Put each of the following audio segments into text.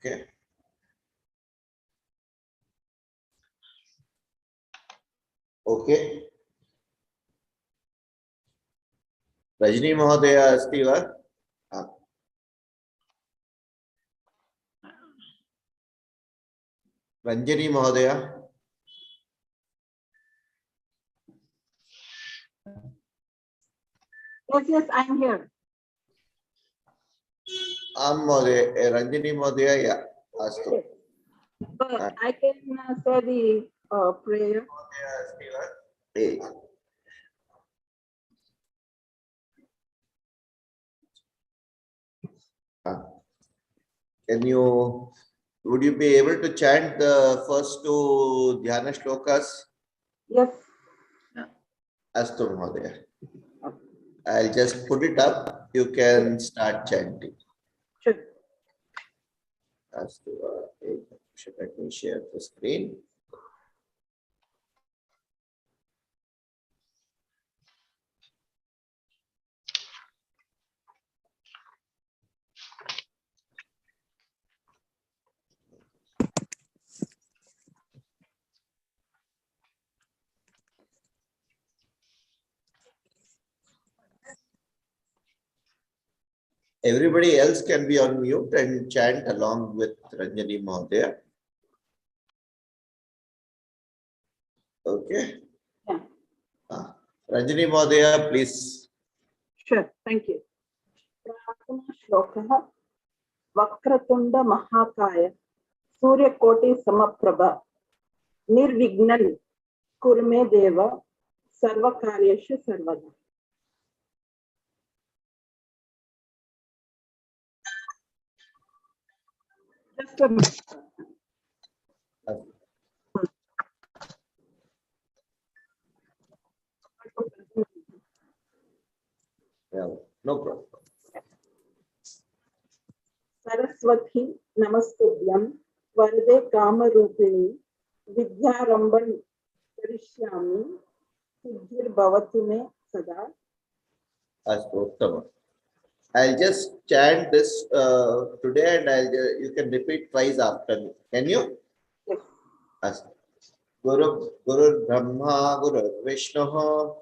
Okay. Okay. Rajini Mahodaya अस्ति वा? Ranjani Mahodaya. Yes, I'm here. Mahodaya, Ranjani Mahodaya, yeah. Astu. But I can say the prayer. Mahodaya अस्ति वा? Hey. Can you, would you be able to chant the first two dhyana shlokas? Yes. Astu Mahodaya. I'll just put it up. You can start chanting. Sure. Astu. Let me share the screen. Everybody else can be on mute and chant along with Ranjani Mahodaya. Okay. Yeah. Ranjani Mahodaya, please. Sure. Thank you. Shlokaha Vakratunda Mahakaya Surya Koti Samaprabha Nirvignan Kurme Deva Sarvakaryashu Sarvada. Just a minute. Yeah, no problem. Saraswati Namastudyam Varde Kamarupini Vidyaramban Karishyami Siddhir Bhavatu Me Sada. Astu. I'll just chant this today and you can repeat twice after me. Can you? Yes. Astu. Guru Brahma, Guru Vishnu,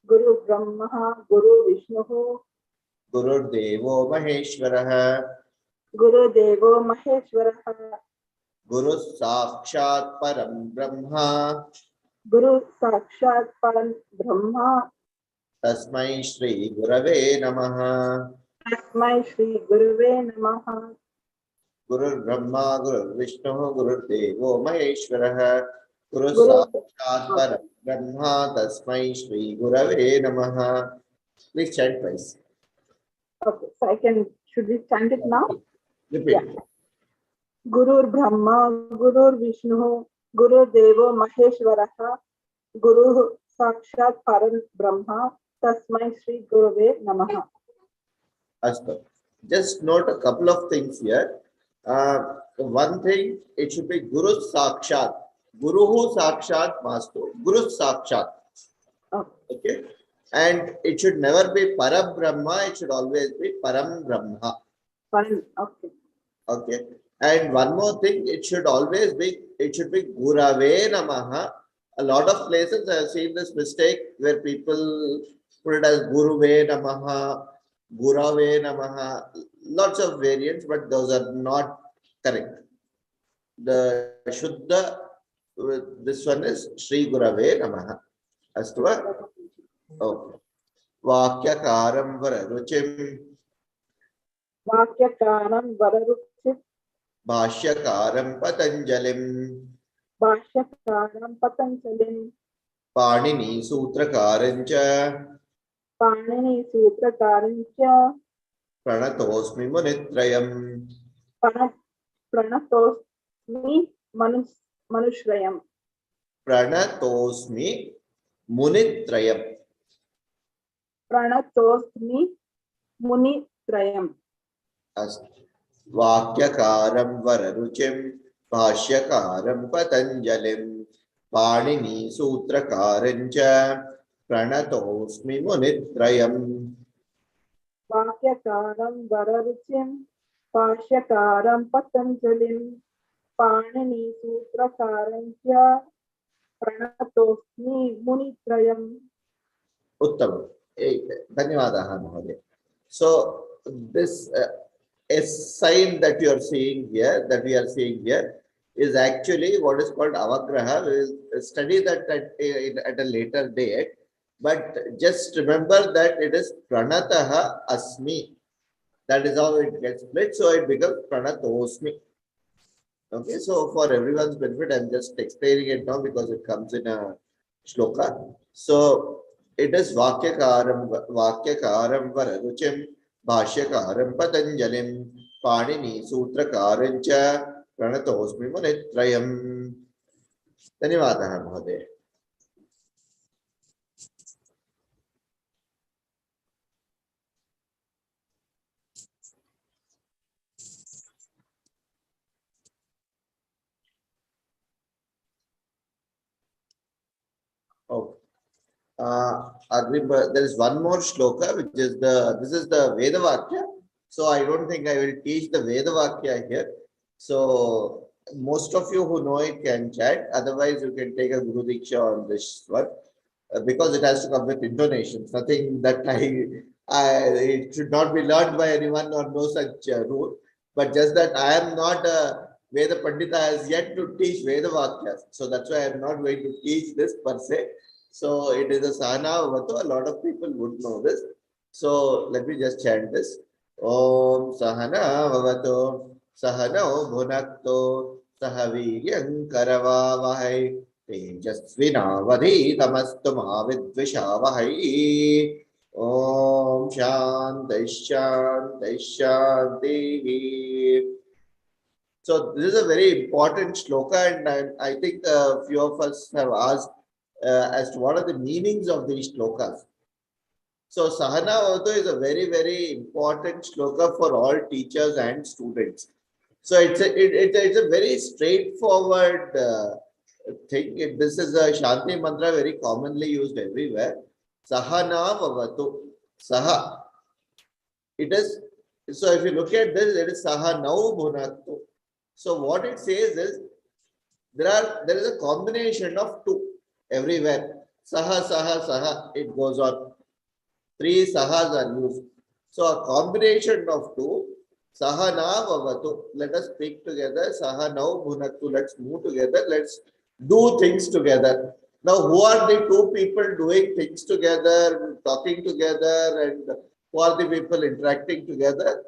Guru Brahma, Guru Vishnu, Guru Devo Maheshwara, Guru Devo Maheshwara, Guru Sakshat Param Brahma, Guru Sakshat Param Brahma, Tasmai Shri Gurave Namaha. Tasmai Shri Guruve Namaha. Guru Brahma, Guru Vishnu, Guru Devo Maheshwara, Guru Guru Sakshat Param Brahma, Tasmai Shri Gurave Namaha. Please chant twice. Okay, so should we chant it now? Repeat. Yeah. Guru Brahma, Guru Vishnu, Guru Devo Maheshwara, Guru Sakshat Param Brahma, Tasmai Shri Guruve Namaha. Astu. Just note a couple of things here. One thing, it should be Guru Sakshat. Guruhu Sakshat Mastu. Guru Sakshat. Okay. And it should never be Param Brahma, it should always be Param Brahma. Param, okay. Okay. And one more thing, it should be Gurave Namaha. A lot of places I have seen this mistake where people put it as Guruve Namaha, Gurave Namaha. Lots of variants, but those are not correct. The Shuddha, this one is Sri Gurave Namaha. Astuva? Okay. Vakyakaram Vararuchim. Vakyakaram Vararuchim. Bhashyakaram Patanjalim. Bhashyakaram Patanjalim. Panini Sutrakarancha. Panini Sutrakarancha. Pranatosmi Munitrayam. Pranatosmi Manushrayam. Pranatosmi Munitrayam. Pranatosmi Munitrayam. Vakyakaram Vararuchim. Bhashyakaram Patanjalim. Panini Sutrakarancha. Pranatosmi Munitrayam. Vakyakaram Vararuchim. भाष्यकारं पतञ्जलिं पाणिनिसूत्रकारं च प्रणतोऽस्मि मुनित्रयम्. Uttam. Dhanyavadaha, Mahoday. So this S sign that you are seeing here, that we are seeing here, is actually what is called avagraha. We will study that at a later date. But just remember that it is pranataha asmi. That is how it gets split. So it becomes pranatosmi. Okay, so for everyone's benefit, I'm just explaining it now because it comes in a shloka. So it is Vakyakaram Vararuchim, Bhashyakaram Patanjalim, Panini Sutrakaram cha Pranatosmi Munitrayam. Dhanyavadaha, Mahoday. Okay. There is one more shloka, which is this is the Veda Vakya. So I don't think I will teach the Veda Vakya here. So most of you who know it can chat. Otherwise, you can take a Guru Diksha on this one because it has to come with intonations. Nothing that it should not be learned by anyone or no such rule. But just that I am not a Veda Pandita as yet to teach Veda Vakyas. So that's why I am not going to teach this per se. So it is a Sahana Vavato. A lot of people would know this. So let me just chant this. Om Sahana Vavato Sahano Bhunakto Sahaviryam Karavavahai तेजस्विनावधीतमस्तु मा विद्विषावहै ॐ शान्तिः शान्तिः शान्तिः. So this is a very important shloka, and I think a few of us have asked as to what are the meanings of these shlokas. So Sahana Vavato is a very, very important shloka for all teachers and students. So it's a very straightforward thing. This is a Shanti mantra very commonly used everywhere. Sahana Vavatu. Saha. It is, so if you look at this, it is Sahanau Bhunatu. So what it says is there is a combination of two everywhere. Saha, Saha, Saha, it goes on. Three Sahas are used. So a combination of two. Sahana Vavatu. Let us speak together. Sahanau Bhunatu. Let's move together. Let's do things together. Now, who are the two people doing things together, talking together, and who are the people interacting together?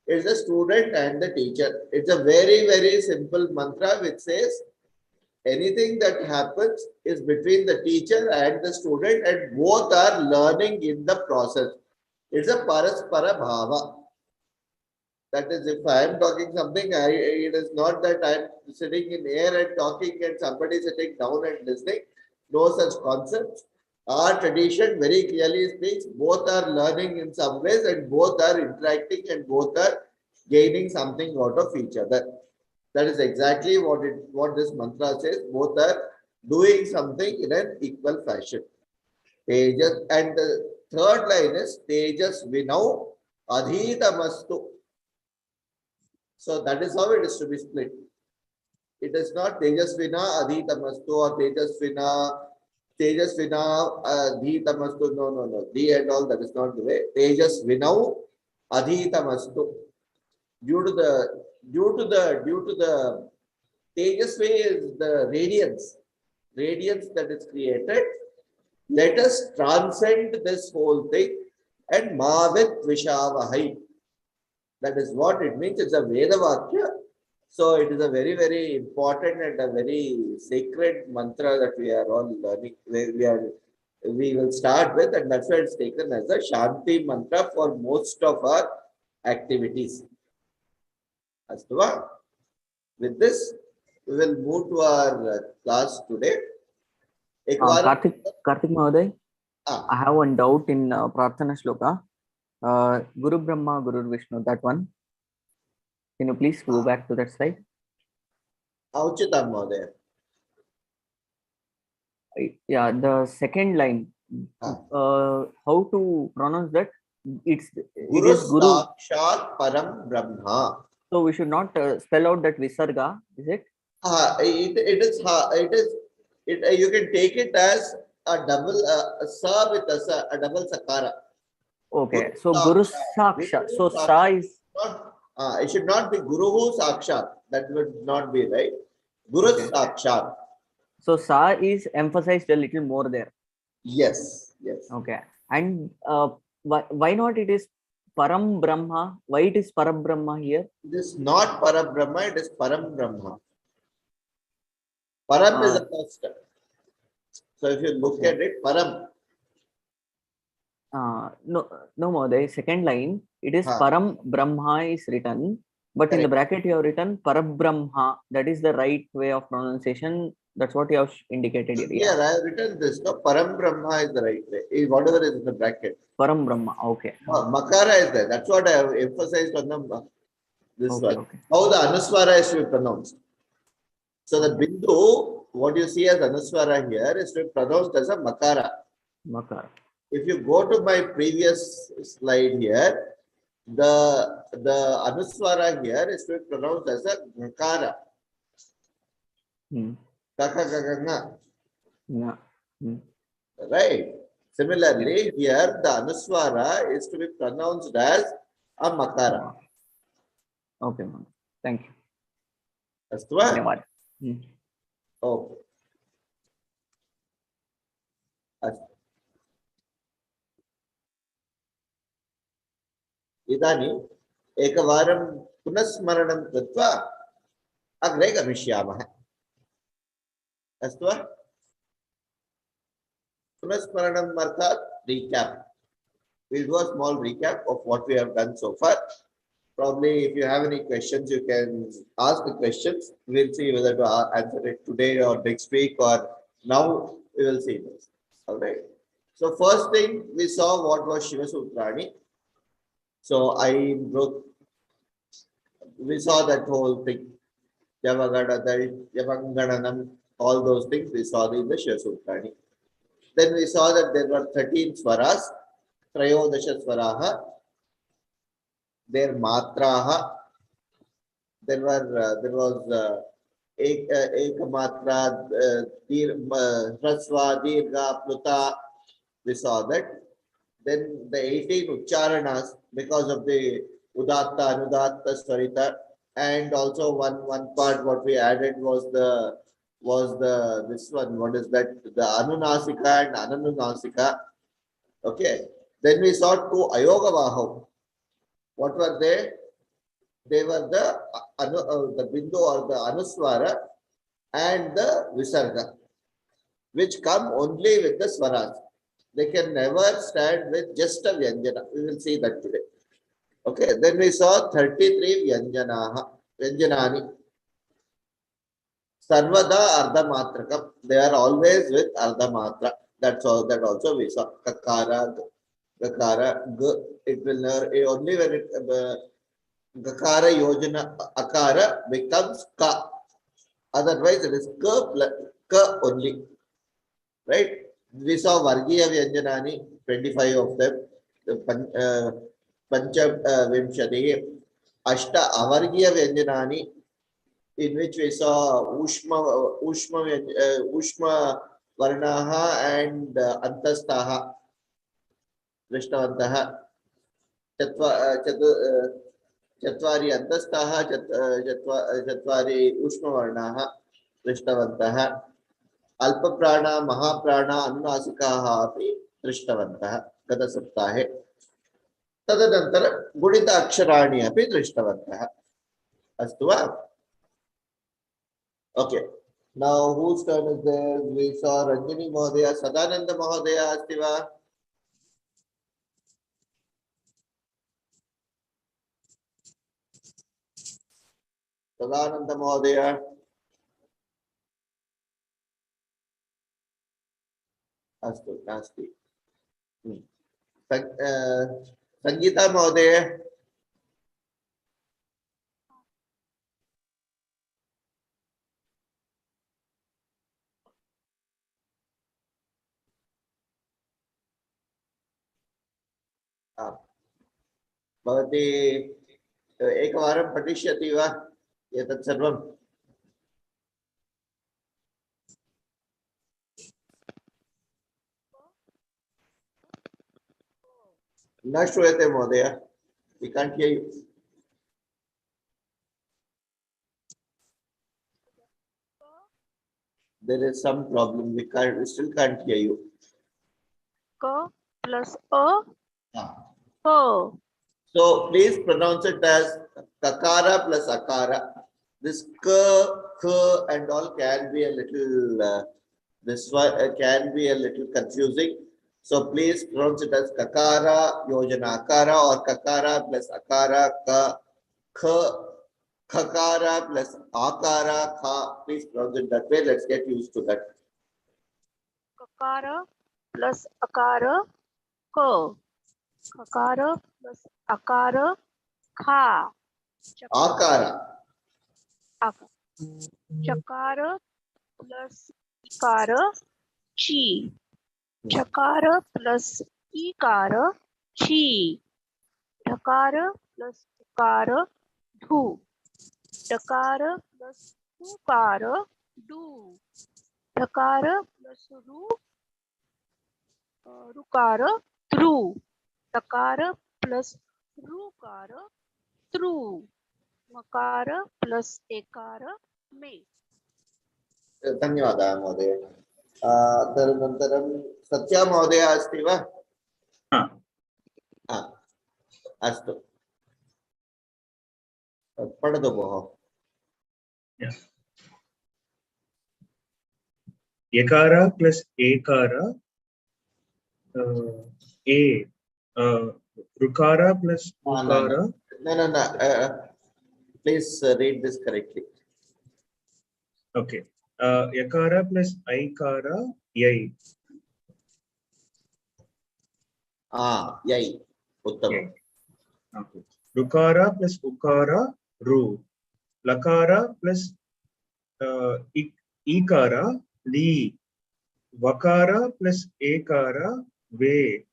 It's the student and the teacher. It's a very, very simple mantra which says anything that happens is between the teacher and the student, and both are learning in the process. It's a paraspara bhava. That is, if I am talking something, it is not that I am sitting in air and talking and somebody sitting down and listening. No such concepts. Our tradition very clearly speaks both are learning in some ways and both are interacting and both are gaining something out of each other. That is exactly what this mantra says. Both are doing something in an equal fashion. Tejas, and the third line is Tejas Vinau Adhitamastu. So that is how it is to be split. It is not Tejasvina Adhitamastu or Tejasvina Adhitamastu. No. The and all, that is not the way. Tejasvinau Adhitamastu. Due to the Tejasvi is the radiance that is created. Let us transcend this whole thing and Mavit Vishavahai. That is what it means. It's a Veda Vakya. So it is a very, very important and a very sacred mantra that we are all learning. We will start with, and that's why it's taken as a Shanti mantra for most of our activities. Astuva. With this, we will move to our class today. Karthik Mahoday, I have one doubt in Prarthana Shloka. Guru Brahma, Guru Vishnu, that one. Can you please go back to that slide? Auchitam Mahoday. Yeah, the second line. How to pronounce that? it Guru is Guru. Sakshat Param Brahma. So we should not spell out that Visarga, is it? You can take it as a double sa with a double sakara. Okay. Guru So Guru Sakshat. Saksha. Guru So Sa Sakshat. is It should not be Guruhu Sakshat. That would not be right. Guru okay. Sakshat. So Sa is emphasized a little more there. Yes. Yes. Okay. And why not it is Param Brahma? Why it is Param Brahma here? It is not Parabrahma, it is Param Brahma. Param is the first step. So if you look Okay. at it, Param. No, Moday. Second line, it is Ha, Param Brahma is written, but in the correct. bracket you have written Parabrahma. That is the right way of pronunciation. That's what you have indicated here. Here I have written this. No, Param Brahma is the right way. Whatever is in the bracket. Param Brahma. Okay. Makara is there. That's what I have emphasized on this Okay. one. Okay. How the Anuswara is to be pronounced. So the Okay. Bindu, what you see as Anuswara here is to be pronounced as a Makara. Makar. If you go to my previous slide here, the Anuswara here is to be pronounced as a Makara. Hmm. Kaka kaka nga. Yeah. Hmm. Right. Similarly, here the Anuswara is to be pronounced as a Makara. Okay, ma'am. Thank you. Astu va? Dhanyawad. Hmm. Okay. अस्तु इदानीम् एकवारं पुनस्मरणं कृत्वा अग्रे गमिष्यामः अस्तु वा पुनस्मरणम् अर्थात् recap. We'll do a small recap of what we have done so far. Probably if you have any questions, you can ask the questions. We'll see whether to answer it today or next week or now. We will see this. All right. So first thing we saw what was Shiva Sutrani. So we saw that whole thing. Yavangananam, all those things we saw in the Shiva Sutrani. Then we saw that there were 13 swaras, Trayodasha swaraha, their matraha. There was Ekamatra, Hraswa, Dirga, Pluta. We saw that. Then the 18 Ucharanas because of the Udatta, Anudatta, Swarita, and also one part what we added was this one. What is that? The Anunasika and Ananunasika. Okay. Then we saw two Ayoga Vahav. What were they? They were the Bindu or the Anuswara and the Visarga, which come only with the Swaras. They can never stand with just a Vyanjana. We will see that today. Okay, then we saw 33 Vyanjanani. Sarvada Ardhamatrakam. They are always with Ardhamatra. That's all. That also we saw. Kakara, Gakara, G. It will never, only when it Gakara Yojana Akara becomes Ka. Otherwise, it is Ka only. Right? We saw Vargiya Vyanjanani, 25 of them. Pancha Vimshati. Ashta Avargiya Vyanjanani, in which we saw Ushma Varnaha and Antastaha, Vrishnavantaha, Chatvari Antastaha, Chatvari Ushma Varnaha, Vrishnavantaha, Alpa Prana, Mahaprana, Anunasikaha api Vrishnavantaha, Gata Saptahe. Tadadantara Gudita Aksharani api Vrishnavantaha. Astu va? Okay. Now, whose turn is there? We saw Ranjini Mahodaya, Sadananda Mahodaya, Astiva. Sadananda Mahodaya. Astu, Nasti. Sangeeta Mahodaya. भवती एकवारं पठिष्यति वा एतत् सर्वं? न श्रूयते महोदय. We can't hear you. There is some problem. We still can't hear you. K plus A. Ah. Ko. So please pronounce it as kakara plus akara. This k, and all can be a little this one can be a little confusing. So please pronounce it as kakara yojana akara or kakara plus akara ka khakara plus akara kha. Please pronounce it that way. Let's get used to that. Kakara plus akara. Ko. Kakara plus akara. Kha. Akara. Chakara plus ikara. Chi. Chakara plus ikara. Chi. Dhakara plus ukara. Dhu. Dakara plus ukara. Du. Dhakara plus rukara. Thru. Takara plus rukara. Thru. Makara plus ekara. Me. धन्यवादः महोदय. तदनन्तरं सत्या महोदय अस्ति वा? अस्तु, पठतु भोः. Yakara plus ekara, rukara plus ukara. No. Please read this correctly. Okay. Yakara plus aikara, yai. Yai. Uttamam. Okay. Rukara plus ukara, ru. Lakara plus ikara, li. Vakara plus ekara, ve.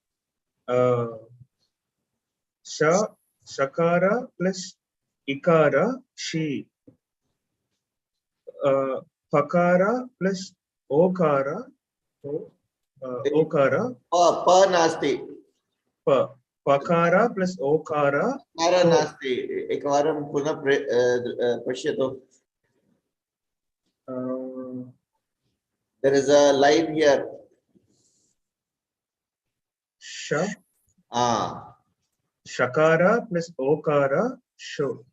Shakara plus ikara, shi. Pakara plus okara, okara. Pa nasti. Pakara plus okara. Pakara nasti. Ekvaram punah pashyatu. There is a line here. Shakara plus okara, sho.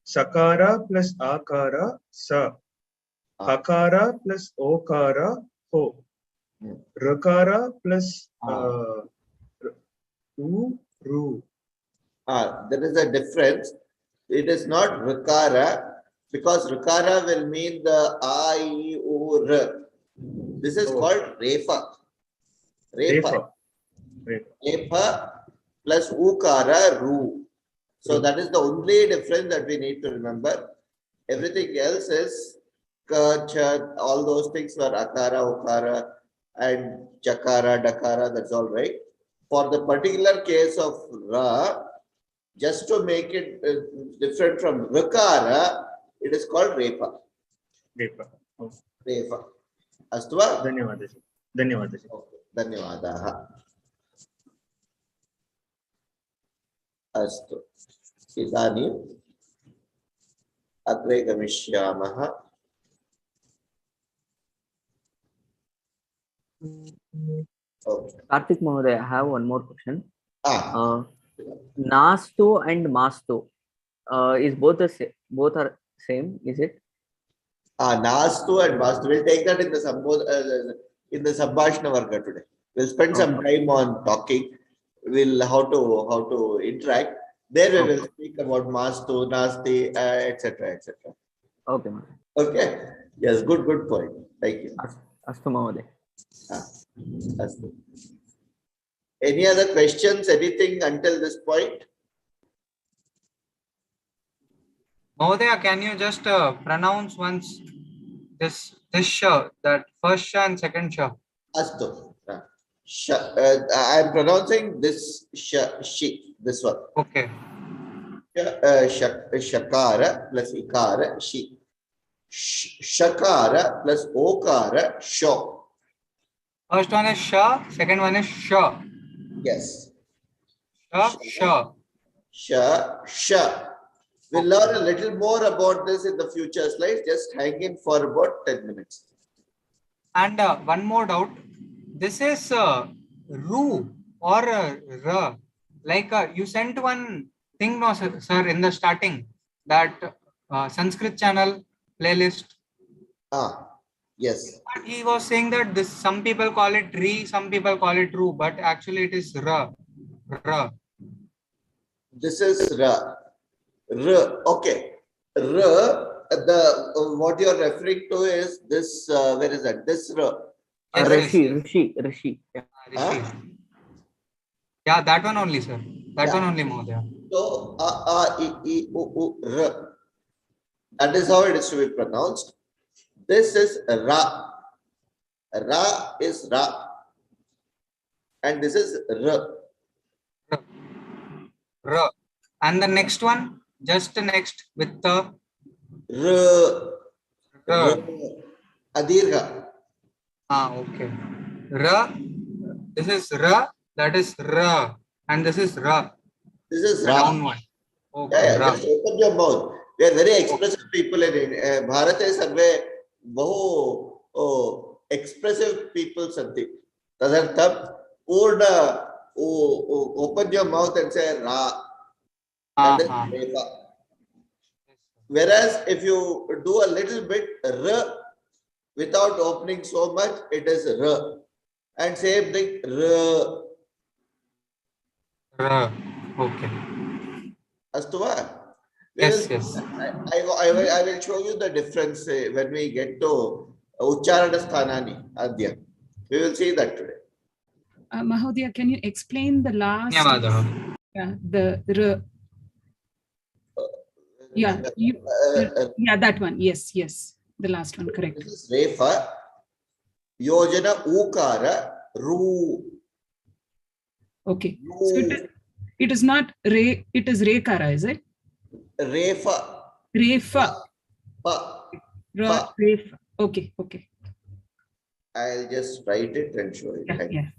Sakara plus akara, sa. Hakara plus okara, ho. Rakara plus ru. There is a difference. It is not rukara because rukara will mean the I, U, R. This is called refa. Refa plus ukara, ru. So that is the only difference that we need to remember. Everything else is ka, cha, all those things were akara, ukara, and chakara, dakara. That's all right. For the particular case of ra, just to make it different from rukara, it is called refa. Refa. Astu va? Dhanyawadaji. Dhanyawadaha. Astu. Idanim agre gamishyamah. Karthik Mahoday, I have one more question. Nasto and Masto is both are same, is it? Nastu and Mastu. We'll take that in the Sambhashana Varga today. We'll spend some time on talking. We'll how to interact. There we will speak about Mastu, Nasti, etc. Okay. Okay. Yes, good point. Thank you. Astu Mahoday. Astu. Any other questions? Anything until this point? Mahodaya, can you just pronounce once this sh, that first sh and second sh? Astu. I am pronouncing this she, this one. Okay. Shakara plus ikara, she. Shakara plus okara, sho. First one is sha, second one is sha. Yes. Sha. Sha. We'll learn a little more about this in the future slides. Just hang in for about 10 minutes. And one more doubt. This is ru or ra. Like you sent one thing, no, sir, in the starting, that Sanskrit channel playlist. Yes. But he was saying that this, some people call it re, some people call it ru, but actually it is ra. Ra. This is ra. Okay. The what you are referring to is this. Where is that? This ra. Yes, Rishi. Yeah. Rishi. Huh? Yeah, that one only, sir. That Yeah. one only, Mohdaya. So ra. That is how it is to be pronounced. This is ra. Ra is ra. And this is ra. Ra. And the next one, just next with the Ra. Adirgha. Okay. Ra. This is ra. That is ra. And this is ra. This is The ra. down one. Okay. Yeah, Ra. just open your mouth. We are very expressive people in India. Bharate sarve bahu expressive people santi. Tadartham purna open your mouth and say ra. That is refa. Whereas if you do a little bit r without opening so much, it is r. And same thing r. Ra. Okay. Astuva. Yes. I will show you the difference when we get to Ucharana Sthanani Adya. We will see that today. Mahodaya, can you explain the last? Dhanyavadaha. Yeah, yeah, that one. Yes, the last one, correct. This is Refa, Yojana Ukara, Ru. Okay, so it is not Re, it is Rekara, is it? Refa. Refa. Pa. Refa. Okay. I'll just write it and show it. Yeah.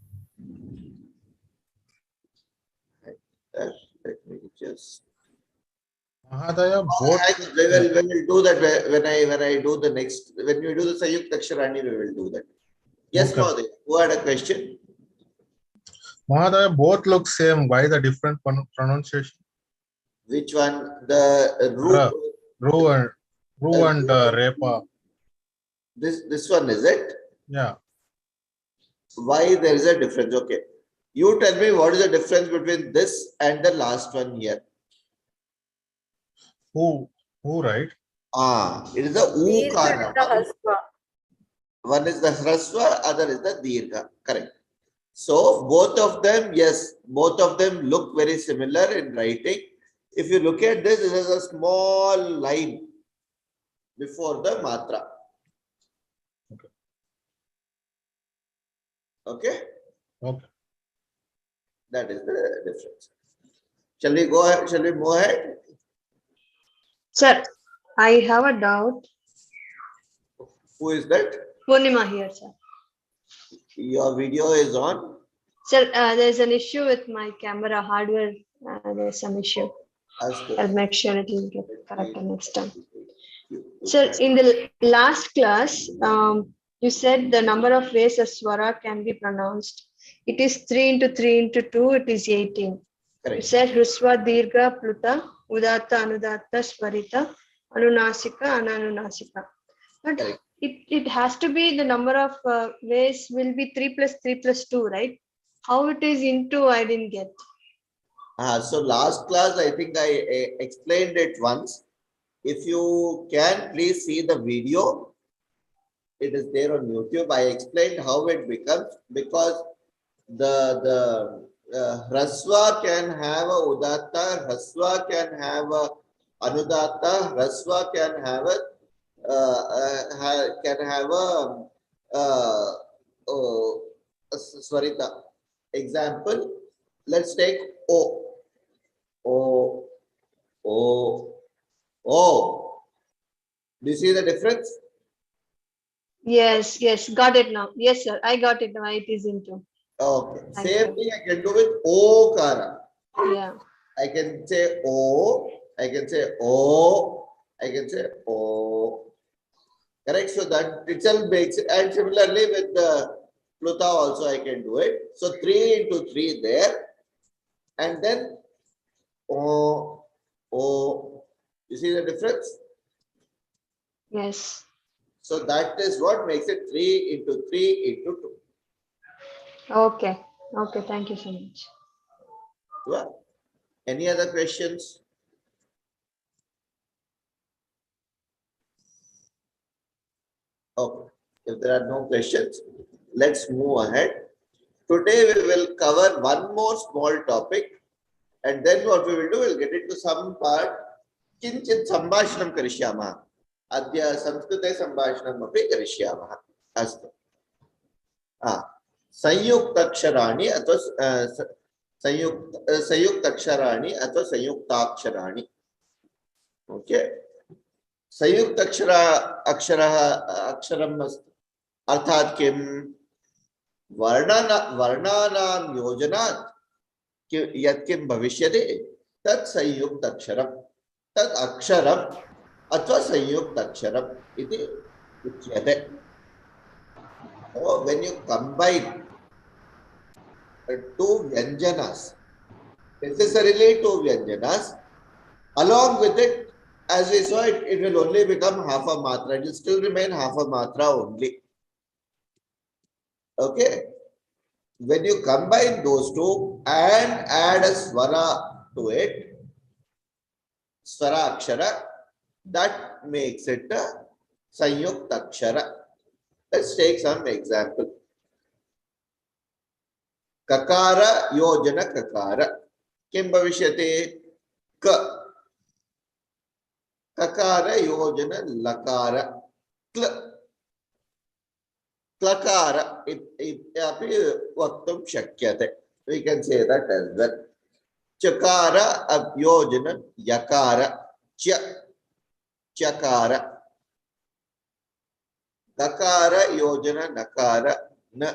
Let me just. Mahadaya, both. We will do that when I do the next. When we do the Sayukta Aksharani, we will do that. Yes, Okay. Mahodaya, who had a question? Mahadaya, both look same. Why the different pronunciation? Which one? The Ru and Repa. This one is it? Yeah. Why there is a difference? Okay. You tell me what is the difference between this and the last one here. Who right? It is the Ukara. One is the Hraswa, other is the Dirgha. Correct. So both of them, yes, both of them look very similar in writing. If you look at this, it is a small line before the Matra. Okay? Okay. That is the difference. Shall we go ahead? Shall we move ahead? Sir, I have a doubt. Who is that? Purnima here, sir. Your video is on. Sir, there's an issue with my camera hardware. There's some issue. I'll make sure it will get corrected next time. Sir, in the last class, you said the number of ways a swara can be pronounced. It is 3 into 3 into 2, it is 18. Correct. You said Hrusva, Dirgha, Pluta, Udatta, Anudatta, Swarita, Anunasika, Ananunasika. But Correct. it has to be the number of ways will be 3 plus 3 plus 2, right? How it is into, I didn't get. So last class, I think I explained it once. If you can, please see the video. It is there on YouTube. I explained how it becomes because the Hraswa can have a Udatta, Hraswa can have a Anudatta, Hraswa can have a Swarita. Example, let's take O. O, O, O. Do you see the difference? Yes, yes, got it now. Yes, sir, I got it now. It is into. Okay. Thank Same you. thing I can do with O-kara. Yeah. I can say O, I can say O, I can say O. Correct? So that itself makes it. And similarly with the Pluta also I can do it. So 3 into 3 there. And then O, O. You see the difference? Yes. So that is what makes it 3 into 3 into 2. Okay. Okay. Thank you so much. Well, any other questions? Okay. If there are no questions, let's move ahead. Today we will cover one more small topic, and then what we will do, we'll get into some part. Kinchit sambhashanam karishyamah. Adya Samskrite sambhashanam api karishyamah. Astu. संयुक्ताक्षराणि अथवा संयुक्ताक्षराणि अथवा संयुक्ताक्षराणि. Okay. संयुक्ताक्षरः अक्षरम् अस्ति. अर्थात् किं? वर्णानां योजनात् यत्किं भविष्यति तत् संयुक्ताक्षरम्. तत् अक्षरम् अथवा संयुक्ताक्षरम् इति उच्यते. So when you combine two vyanjanas, necessarily two vyanjanas, along with it, as we saw, it will only become half a matra. It will still remain half a matra only. Okay. When you combine those two and add a swara to it, swara akshara, that makes it a sanyukta akshara. Let's take some example. Kakara yojana kakara. Kim bhavishyate? Ka. Kakara yojana lakara. Kla. Klakara. Api vaktum shakyate. We can say that as well. Chakara abyojana yakara. Cha. Chakara. Dakara yojana nakara. Na.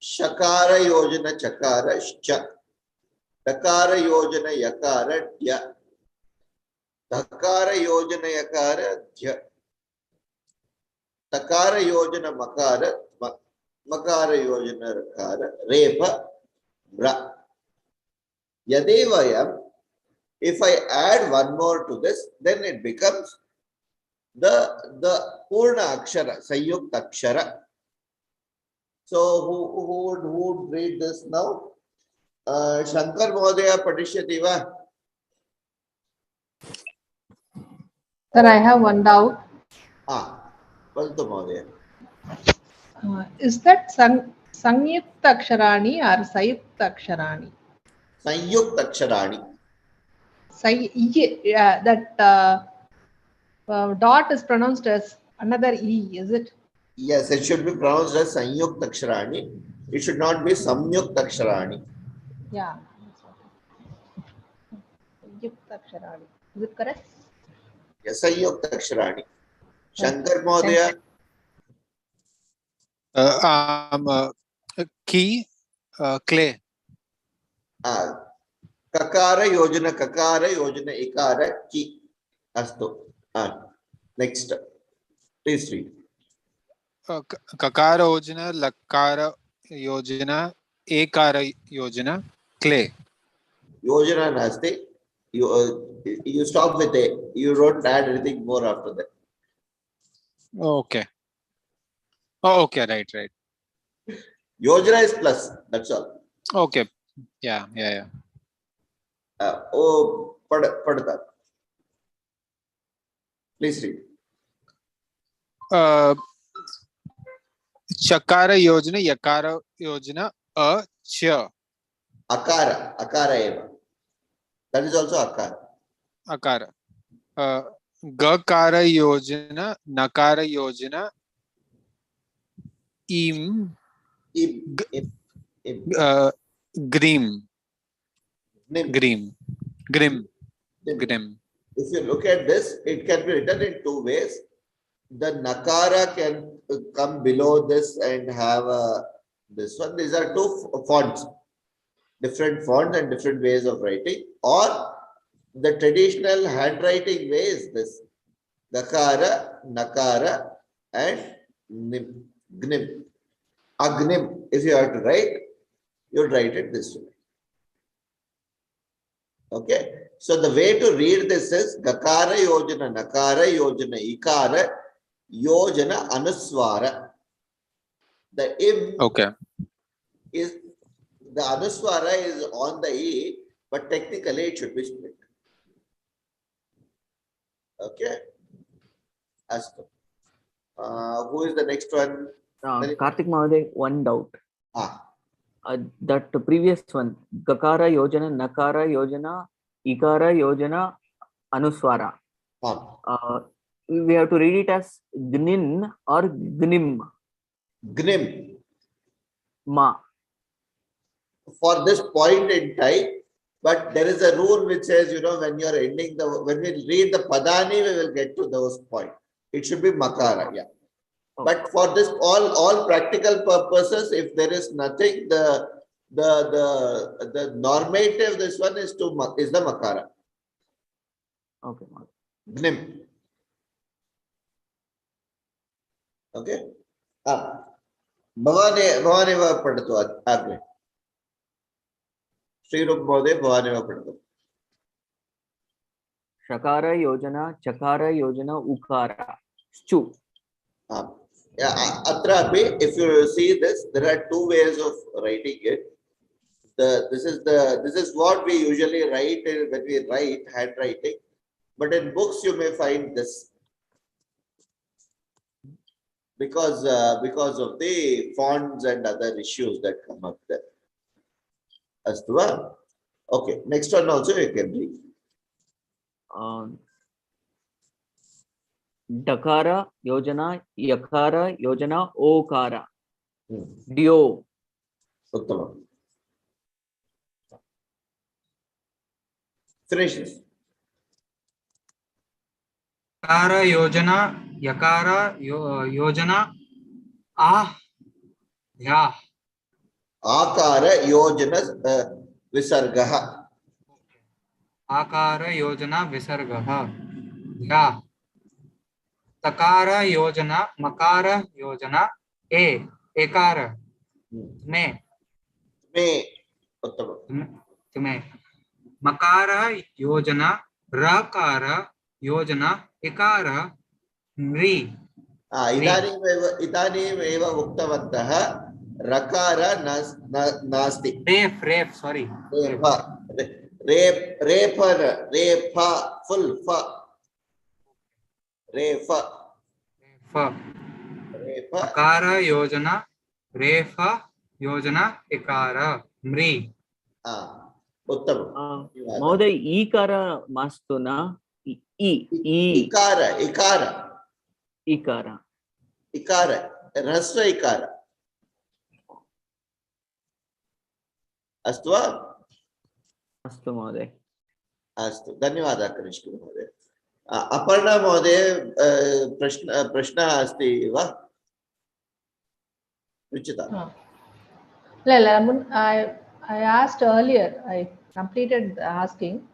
Shakara yojana chakara. Shcha. Dakara yojana yakara. Dya. Dakara yojana yakara. Dhya. Takara yojana makara. Makara yojana rakara. Repa. Bra. Yadevayam. If I add one more to this, then it becomes the Purna Akshara, Sanyukta Akshara. So who would read this now? Shankar Mohdaya Patishyati va? Sir, I have one doubt. Valtu Mohdaya. Is that Sanyukta Aksharani or Sayukta Aksharani? Sanyukta Aksharani. That dot is pronounced as another E, is it? Yes, it should be pronounced as Sanyukta Aksharani. It should not be Samyukta Aksharani. Yeah. Sayukta Aksharani. Is it correct? Yes, Sanyukta Aksharani. Shankar Mohdaya. Key, clay. Kakara yojana ikara ki. Astu. Next. Please read. Kakara yojana, lakara yojana, ekara yojana, clay. Yojana nasti. You stop with A. You don't add anything more after that. Okay. Oh, okay, right. Yojana is plus. That's all. Okay. Yeah. Padata. Please read. Chakara yojana, yakara yojana, cha. Akara eva. That is also akara. Akara. Gakara yojana, nakara yojana, im. Ib, ib, ib. Grim. Nim. Grim. Grim. Nim. Grim. If you look at this, it can be written in two ways. The nakara can come below this and have this one. These are two fonts, different fonts and different ways of writing. Or the traditional handwriting way is this: Gakara, Nakara, and Nim, Gnim. Agnim, if you have to write, you'll write it this way. Okay. So the way to read this is Gakara Yojana, Nakara Yojana, Ikara Yojana Anuswara. The im Okay. is the Anuswara is on the E, but technically it should be split. Okay. Astu. Who is the next one? Karthik Mahadev, one doubt. Ah. That previous one, Gakara Yojana, Nakara Yojana, Ikara Yojana, Anuswara. We have to read it as Gnin or Gnim. Gnim. Ma. For this point in time, but there is a rule which says, when you are ending when we read the Padani, we will get to those points. It should be Makara, yeah. Okay. But for this, all practical purposes, if there is nothing, the normative, this one is the Makara. Okay. Gnim. Okay. Bhavani va padatu agle. Sri Rup Mode Bhavani va padatu. Shakara Yojana, Chakara Yojana, Ukara. Stu. Yeah, Atrapi, if you see this, there are two ways of writing it. This is what we usually write when we write handwriting. But in books, you may find this because of the fonts and other issues that come up there. Astuva. Okay, next one also you can read. Dakara Yojana, Yakara Yojana, Okara. Dio. Uttama. Finish this. Yakara Yojana, Yakara Yojana, yeah. Akara Yojana Visargaha. Akara Yojana Visargaha. Yeah. Takara Yojana, Makara Yojana, Ekara. Me. Tume. Makara Yojana, Rakara Yojana, Ekara, Mri. Idanim eva uktavantah rakara nasti. Ref, sorry. Repa, full fa. Refa. Akara Yojana, Refa Yojana, Ekara, Mri. Uttam. Mahoday, Ikara Mastuna. Ikara. Ikara. Rasva Ikara. Astu va? Astu Mahoday. Astu. Dhanyawada Kanishka Mahoday. Aparna Mahoday, Prashna asti va? Ruchita. I asked earlier. I completed asking,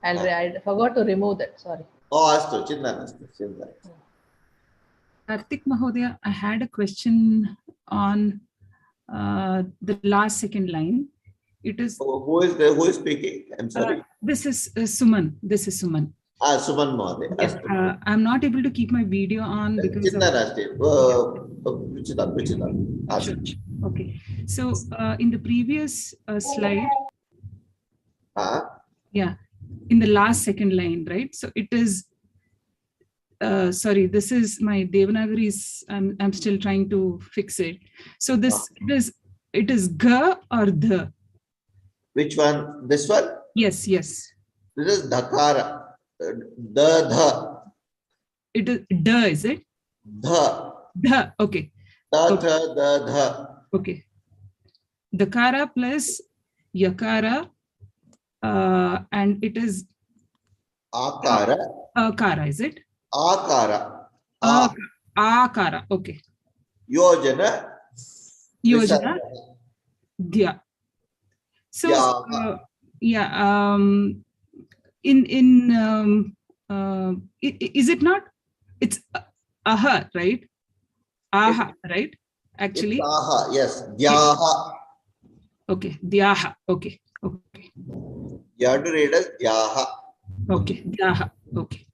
and I forgot to remove that. Sorry. Oh, astu. Chinda. Karthik Mahodaya, I had a question on the last second line. It is. Who is speaking? I'm sorry. This is Suman. Suman Mahoday. Yes, I'm not able to keep my video on because of... Okay. So in the previous slide, yeah, in the last second line, right? So it is, sorry, this is my Devanagari is, I'm still trying to fix it. So this, it is ga or the? Which one? This one? Yes. This is Dakara. The. It is da, is it? The. Okay. The. Okay. Dakara plus yakara, and it is Akara. akara, is it? Akara. Akara. Okay. Yojana. Yojana. Dhya. So Dhya. yeah, is it not? It's aha, right? Aha, right? Actually. It's aha, yes. Dhyaha. Okay. Dhyaha. Okay. Okay. You have to read as Dhyaha. Okay. Dhyaha. Okay.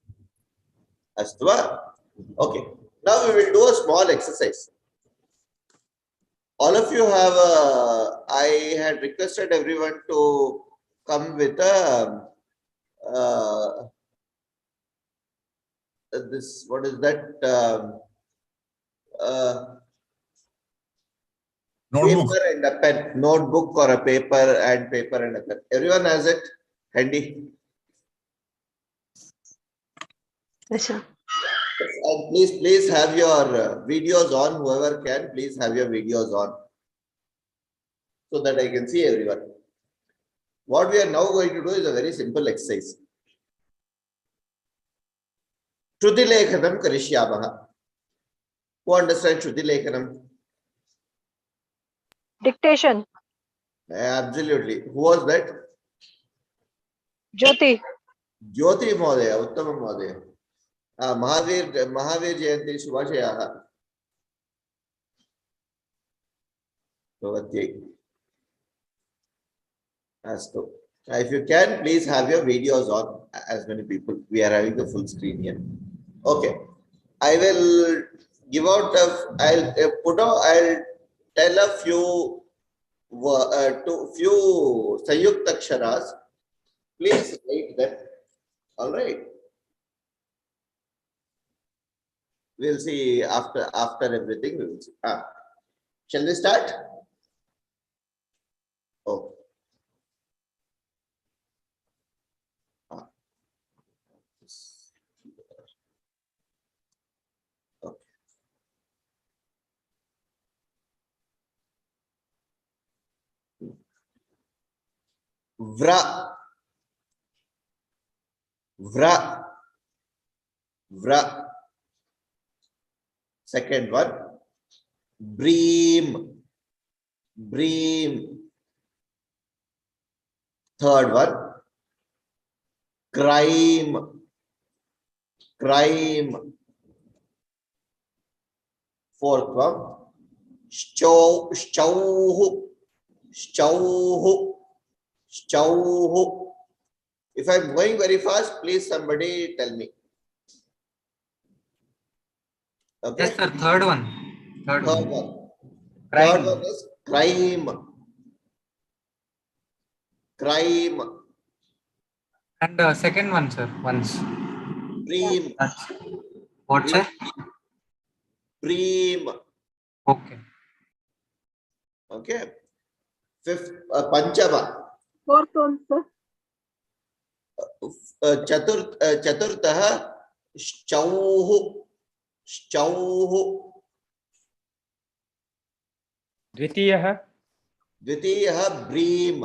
Astva. Okay. Now we will do a small exercise. All of you have I had requested everyone to come with a this, what is that? Notebook. Paper and a pen, notebook or a paper and a pen. Everyone has it handy. Yes, sir. And please have your videos on. Whoever can, please have your videos on, so that I can see everyone. What we are now going to do is a very simple exercise. Shruti Lekhanam Karishyamaha. Who understands Shruti Lekhanam? Dictation. Absolutely. Who was that? Jyoti. Jyoti Mahodaya, Uttama Mahodaya. Mahavir Jayanti Shubhashayaha. Bhavatyi. Astu. If you can, please have your videos on, as many people. We are having the full screen here. Okay. I will give out I'll tell a few Sayukta Aksharas. Please write them. All right. We'll see after everything. We will see. Shall we start? Oh. Vra. Second one. Bream. Third one. Crime. Fourth one. Stove. If I'm going very fast, please somebody tell me. Okay. Yes, sir. Third one. Third one. Crime. Third one is crime. And second one, sir. Once. Bream. What, sir? Bream. Okay. Okay. Fifth, Panchama. Fourth one, sir. Chaturtha, Shchauhu. द्वितीयः Bream.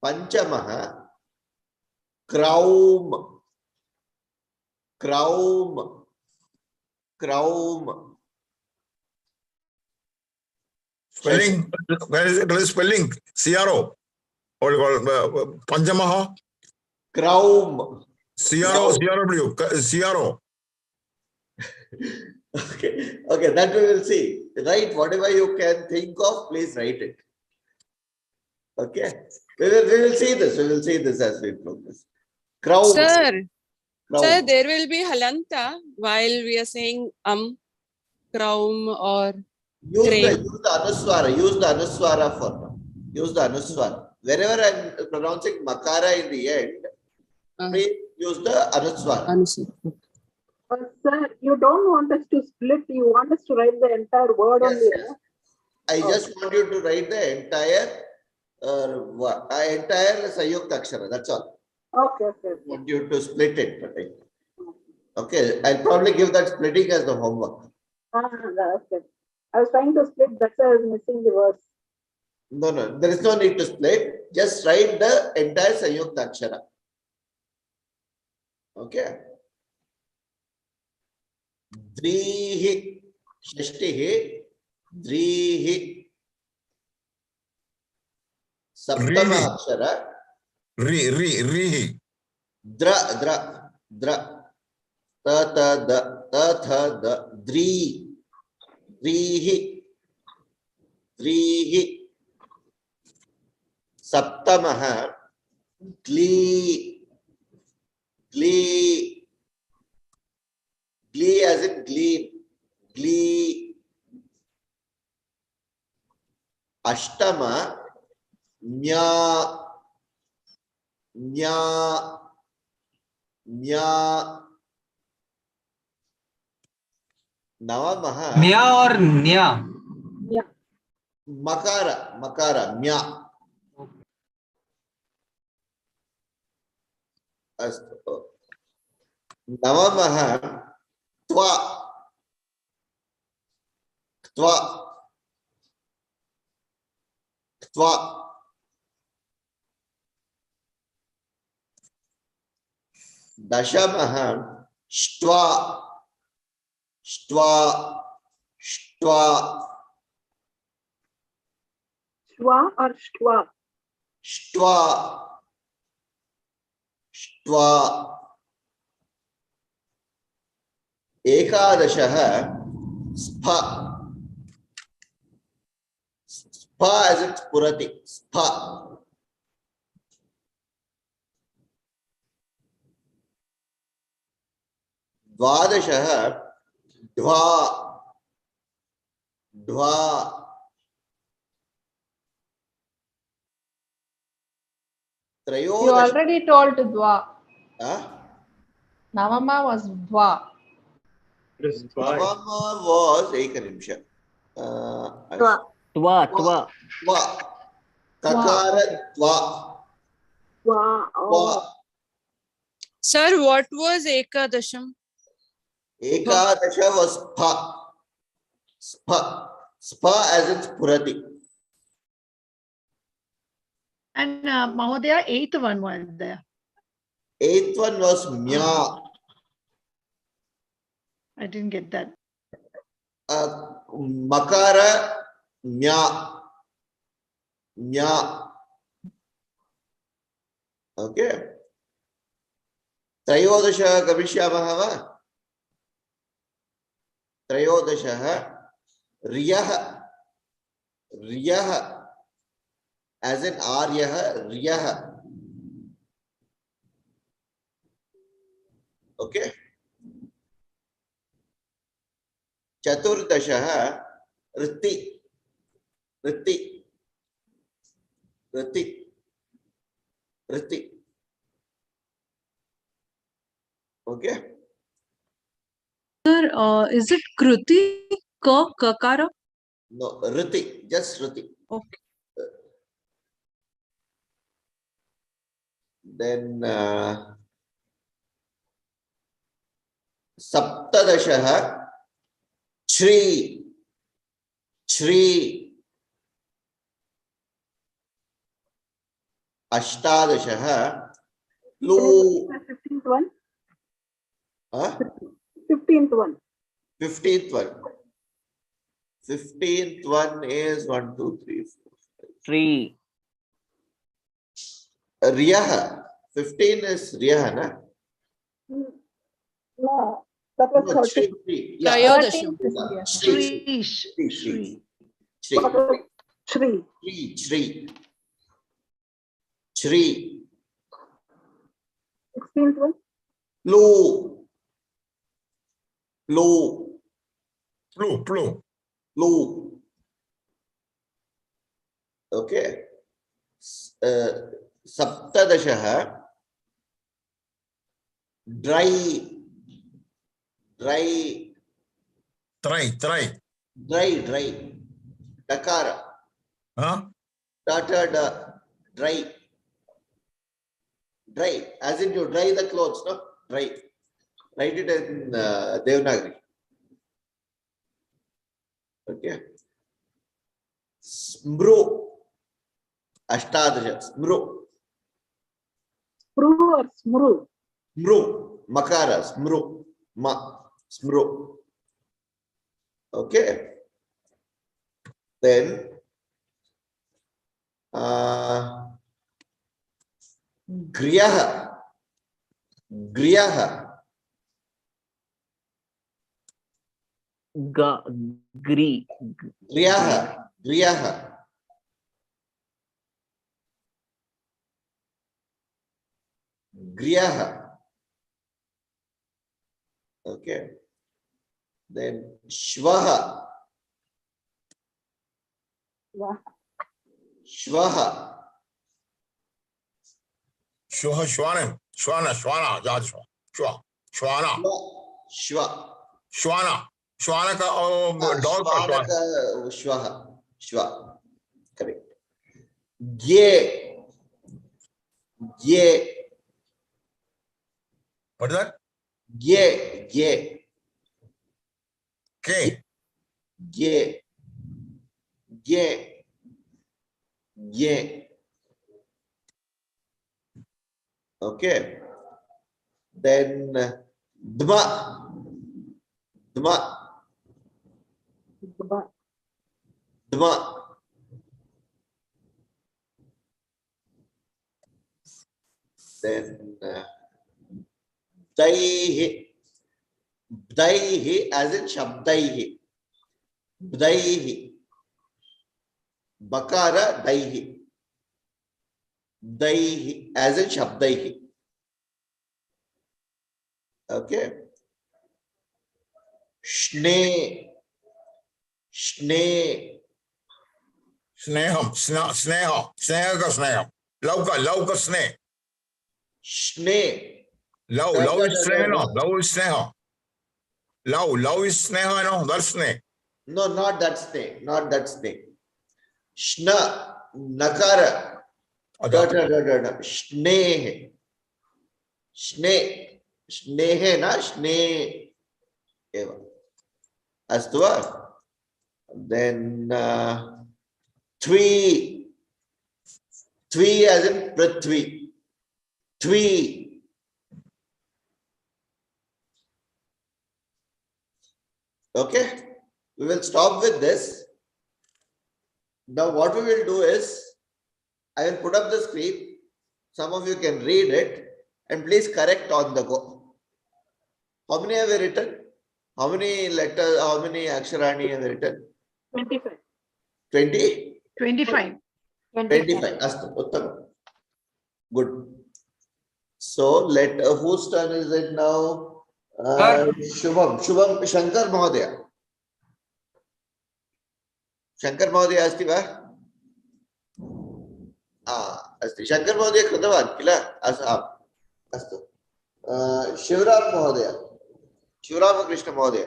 Panchamaha, Crown. Spelling, where is it? Spelling? CRO. What do you call Panchamaha? Crown. CRO. Okay, that we will see. Write whatever you can think of, please write it. Okay. We will see this. We will see this as we progress. Crown. Sir, there will be halanta while we are saying crown or use the anuswara. Use the anuswara for now. Use the anuswara. Wherever I am pronouncing makara in the end, please use the anuswara. Sir, you don't want us to split. You want us to write the entire word only. Yes. I just want you to write the entire Sayukta Akshara. That's all. Okay. I want you to split it. Okay, I'll probably give that splitting as the homework. That's it. I was trying to split, that's why I was missing the verse. No, no, there is no need to split. Just write the entire Sanyukta Akshara. Okay. Drihi, Shashtihi, Drihi. Saptama Akshara. Rihi. Dra. Ta, Dri. Drihi. Saptamaha. Gli as in glee. Ashtama nya Navamaha Mya or Nya? Makara mya. Astu. Navamaha Tva. Dashamaha Shtva. Shwa or Shtwa? Shtva. Ekadashaha Spha. Spha as in Purati. Spha. Dvadashaha Dva. You Trayodash. already told Dwa. Huh? Navama was Dwa. Navama was Ekanimsha. Twa. Takara Twa. Wow. Sir, what was Ekadasham? Ekadasha was Spha as in Purati. And Mahodaya, eighth one was there. Eighth one was Mya. I didn't get that. Makara Mya. Okay. Trayodasha Gavishyamaha va? Trayodasha Riyah as in Aryah Riyah. Okay. Chaturdasha Riti. Okay. Sir, is it Kruti? Kakara? No, Riti, just Riti. Okay. Then Saptadashaha Shri. Ashtadashaha Lu. 15th one? Huh? 15th one. 15th one. 15th one is 1, 2, 3, 4, 5. Riyah. 15 is Riyah, na? No, that was No, 13th. Shri. Yeah. Trayodasham. Shri. Shri. 16th one? Lu. Okay. Saptadashaha dry. Dakara. Huh? Dry. As in you dry the clothes, no? Dry. Write it in Devanagari. Okay. Smru. Ashtadasha. Smru. Spru or smru? Smru. Makara. Smru. Ma. Smru. Okay. Then Griyaha. Griyaha. Gri. Griyaha. Griyaha. Griyaha. Okay. Then Shvaha. Shvaha. Shwana. Shva. Shwana ka dog ka Shwana shwana. ka Shvaha. Shva. Correct. Ye. Ye. What is that? Ye. Ye. K. Ye. Ye. Ye. Okay. Then Dma. Dma. Dma. Then Daihi. Daihi as in Shabdaihi. Daihi. Bakara Daihi. Daihi as in Shabdaihi. Okay. Shne. Shne. Sneham. Sneha ka sneham. Love ka sneh. Shne. Love is sneha. Love is sneha. Love is sneha, no? That's sneh. No, not that snake. Not that snake. Shna. Nakara. Shne. Shne. Shnehe na shne. Eva. Astu va? Then Twi. Twi as in Prithvi. Twi. Okay. We will stop with this. Now what we will do is, I will put up the screen. Some of you can read it and please correct on the go. How many have we written? How many letters, how many aksharani have we written? 25. 20? 25. 25. Astu, uttam. Good. So let, whose turn is it now? Shubham, Shankar Mahodaya. Shankar Mahodaya asti va? अस्ति शंकर महोदय कृतवान् किल अस्तु शिवराम महोदय शिवरामकृष्ण महोदय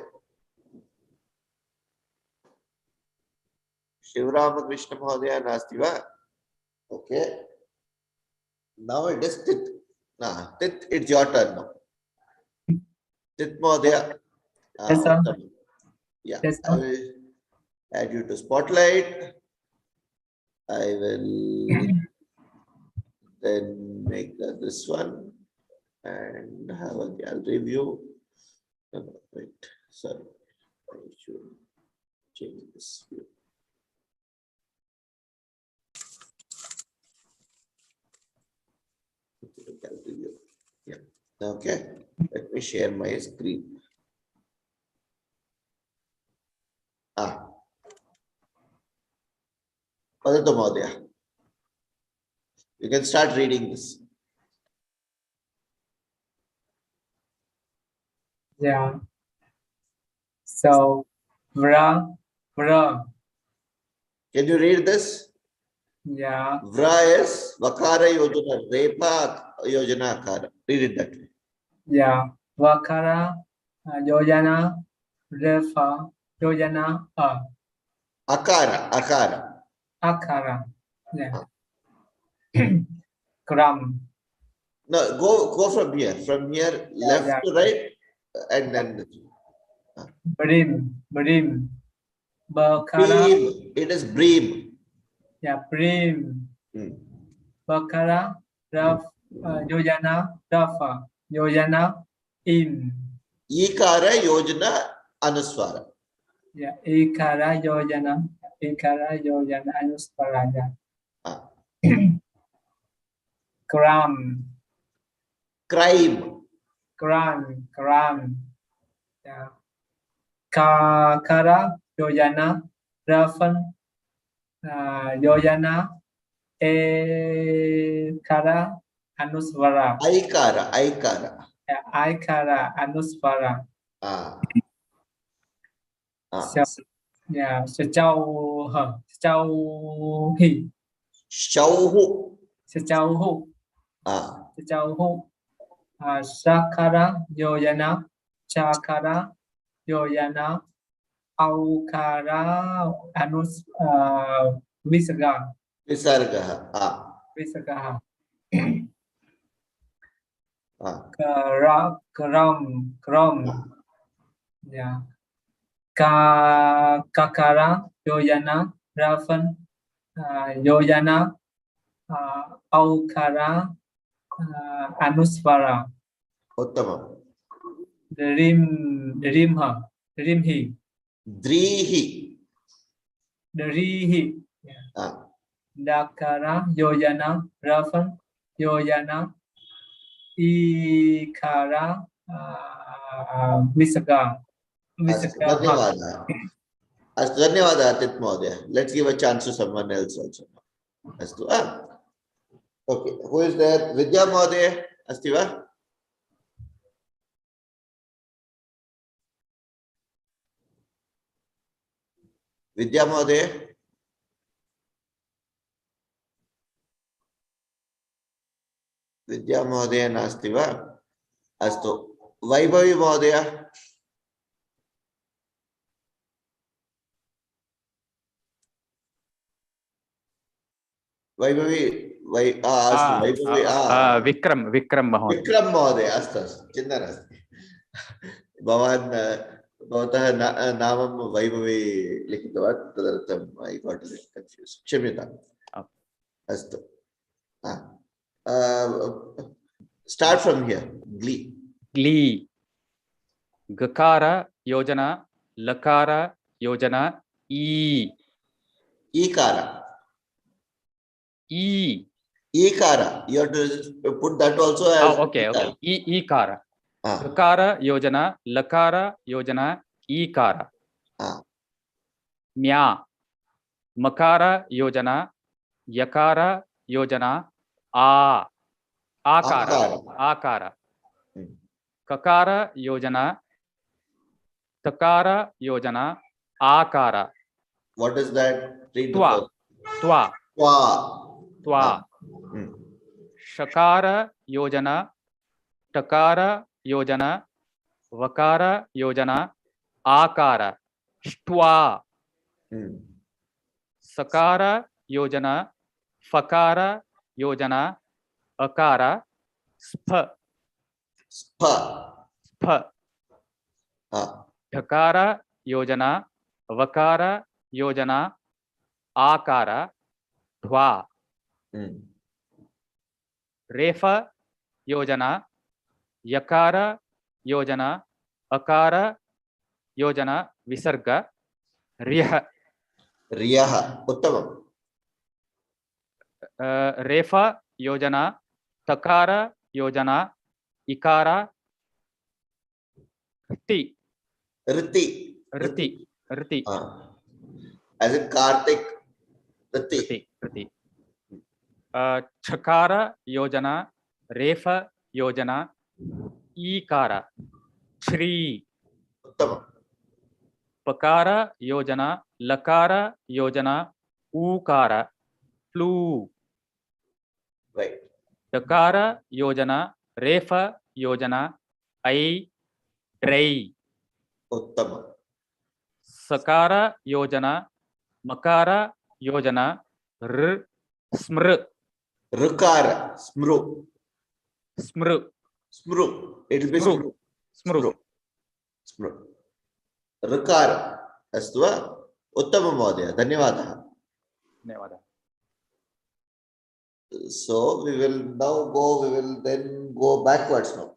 शिवरामकृष्ण महोदय नास्ति वा okay now it is Tit Tit it's your turn now Tit Mhodaya Yes, sir. Yeah, Yes, I will add you to spotlight. I will then make this one and have a gallery view. Wait, sorry, I should change this view. Gallery view. Yeah. Okay. Let me share my screen. Padato Mahodaya. You can start reading this. Yeah. So, Vra. Can you read this? Yeah. Vra is Vakara Yojana, Repa Yojana Akara. Read it that way. Yeah. Vakara Yojana Refa Yojana Akara. Akara. Yeah. Gram. No, go from here. From here, left to right. and then Brim. bream. Bakara. It is bream. Yeah, Brim. Hmm. Bakara. Yojana. Rafa. Yojana. In. Ikara yojana anuswara. Yeah, Ikara Yojana. Ikara Yojana Anuswara. Gram. Crime. Gram. Yeah. Kakara Yojana. Rafan. Yojana. Ekara Anuswara. Aikara. Yeah, Aikara Anuswara. So, yeah, Sejauh hi. Shauhu. Sejauh. Sakara Yojana. Chakara Yojana. Aukara Anus Visarga. Visarga. Kram. Yeah. Kakara Yojana. Rafan Yojana. Aukara Anuswara. Uttamam. Rimhi. Drihi. Dakara Yojana. Rafan Yojana. Ikara Visaga. Dhanyawada Atit Mahodaya. Let's give a chance to someone else also. Astu. Okay, who is there? Vidya Mahodaya. Asti va? Vidya Mahodaya. Vidya Mahodaya nasti va? Astu. Vaibhavi Mahodaya. Vaibhavi. Vikram Mahodaya. Vikram Mahodaya. Astu. Chinta nasti. Bhavan भवतः नामं वैभवी लिखितवान् तदर्थम् I got a little confused. क्षम्यताम्. अस्तु. Start from here. Glee. Gakara Yojana. Lakara Yojana. Ikara. Ikara. You have to put that also as okay. Ikara. Gakara Yojana. Lakara Yojana. Ikara. Mya. Makara Yojana. Yakara Yojana. Akara. Kakara Yojana. Takara Yojana. Akara. What is that? Twa. Shakara Yojana. Takara Yojana. Vakara Yojana. Akara. Shtwa. Sakara Yojana. Fakara Yojana. Akara. Spha. Dhakara Yojana. Vakara Yojana. Akara. Dhwa. Refa Yojana. Yakara Yojana. Akara Yojana. Visarga. Riyaha. Uttamam. Refa Yojana. Takara Yojana. Ikara. Riti. As in Kartik. Riti. Chakara Yojana. Refa Yojana. Ikara. Shri. Pakara Yojana. Lakara Yojana. Ukara. Flu. Right. Dakara Yojana. Refa Yojana. Dry. Uttama. Sakara Yojana. Makara Yojana. Smr. Rukara. Smru. Smru. It will be smru. स्मृ ऋकार अस्तु वा उत्तमं महोदय धन्यवादः धन्यवादः so we will then go backwards now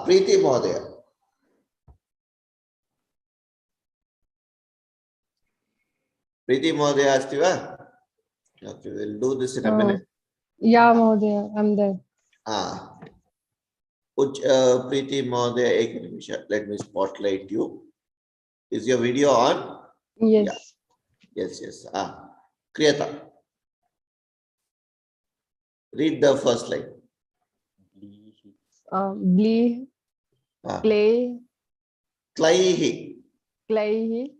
Preeti महोदय Preeti महोदय अस्ति वा okay we'll do this in a minute yeah Mahodaya, I'm there. Preeti Mahodaya, ek nimisha. Let me spotlight you. Is your video on? Yes. Yeah. Yes. Kriyata. Read the first line. Blee, clay, Klaihi. clayhi,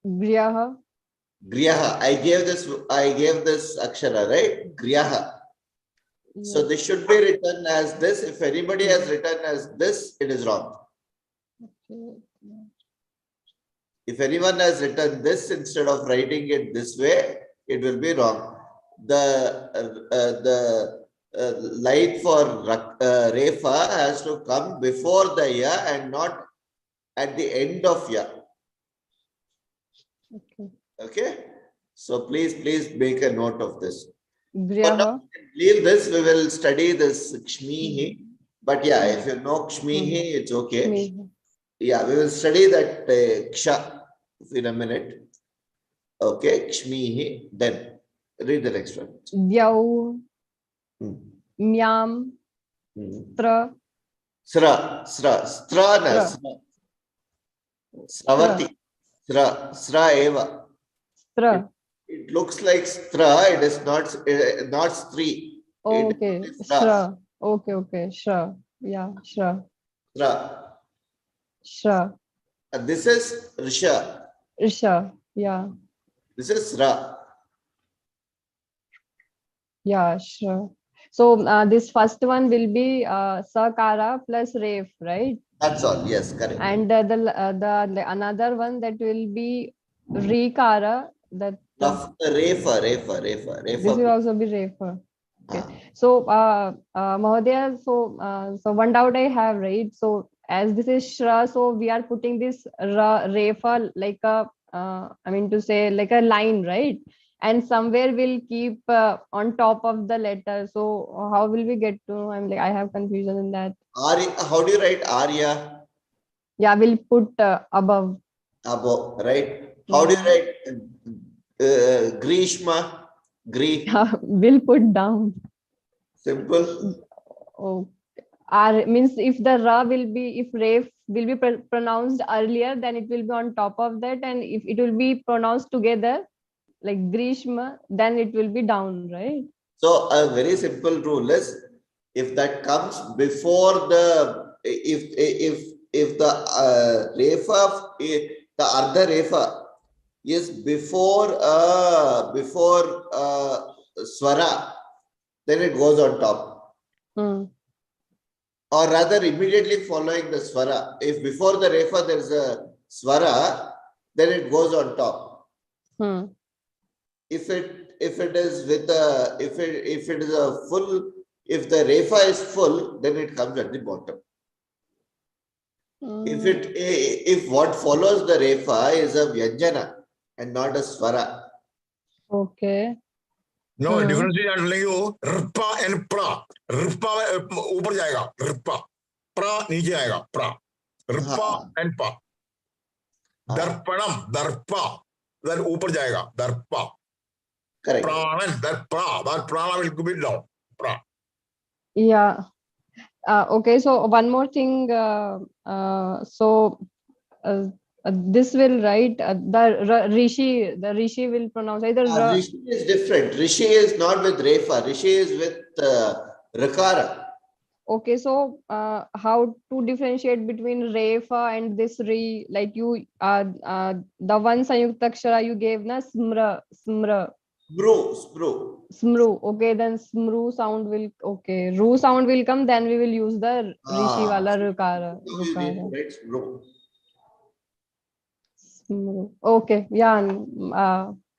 griyaha. Griyaha. I gave this akshara, right? Griyaha. So this should be written as this. If anybody has written as this, it is wrong. If anyone has written this instead of writing it this way, it will be wrong. The line for Refa has to come before the ya and not at the end of ya. Okay. So please make a note of this. Leave this, we will study this Kshmihi. But yeah, if you know Kshmihi, it's okay. Yeah, we will study that Ksha in a minute. Okay, Kshmihi. Then read the next one. Vyau, Myam, Stra. Sra. Sravati. Sra eva. Stra. It looks like stra, it is not stri. Okay, Shra. Okay, Shra. Yeah, Shra. Shra. And this is Risha. Risha, yeah. This is Sra. Yeah, sure. So this first one will be Sakara plus Ref, right? That's all. Yes, correct. And the another one that will be Rikara. That Refa. This will also be Refa. Okay. So Mahodaya, so one doubt I have, right? So as this is Shra, so we are putting this Refa like a I mean to say like a line, right? And somewhere we'll keep on top of the letter. So how will we get to? I have confusion in that. How do you write Arya? Yeah, we'll put above. Above, right? How do you write Grishma? We'll put down. Simple. Oh, means if the Ra will be, if Ref will be pronounced earlier, then it will be on top of that, and if it will be pronounced together, like Grishma, then it will be down, right? So a very simple rule is, if that comes before the, if the Refa, the Ardha Refa is before Swara, then it goes on top. Or rather immediately following the Swara. If before the Refa there is a Swara, then it goes on top. If it is with a, if it is a full, if the Refa is full, then it comes at the bottom. If what follows the Refa is a Vyanjana and not a Swara. Okay. No, difference is like you, Rpa and Pra. Rpa ऊपर जाएगा, Rpa. Pra नीचे आएगा, Pra. Rpa and Pa. Darpanam, Darpa. Then ऊपर जाएगा, Darpa. Correct. Pranan, that Prana will go down. Pra. Yeah. Okay, so one more thing. This will write the Rishi will pronounce either. Rishi is different. Rishi is not with Refa. Rishi is with Rakara. Okay, so how to differentiate between Refa and this Ri? Like you, the one Sayuktakshara you gave, na Smra. Smru. Okay, then Smru sound will, okay. Ru sound will come, then we will use the Rishi wala Rukara. Okay, yeah,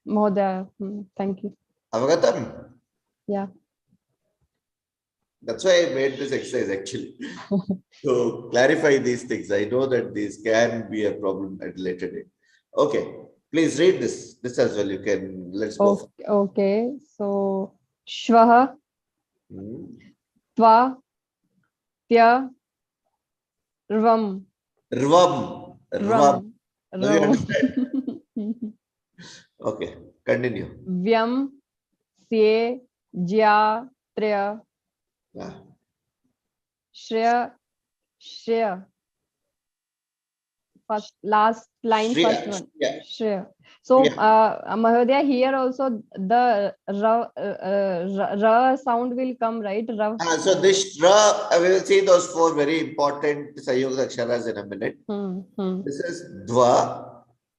Mahodaya, thank you. Avagatam? Yeah. That's why I made this exercise actually. To clarify these things. I know that these can be a problem at a later date. Okay, please read this. This as well. You can, let's go. Okay, okay. So, Shvaha, Hmm. Tva, Tya, Rvam. Rvam. Rvam. Now you Rvam. understand. Okay, continue. Vyam, Se, Jya, Trya, Yeah. Shreya, Shreya. First, last line, Shreya, first one. Shreya. Shreya. So, Yeah. Mahodaya, here also the ra sound will come, right? Ra. So this ra, we will see those four very important Sayuga Aksharas in a minute. This is Dva.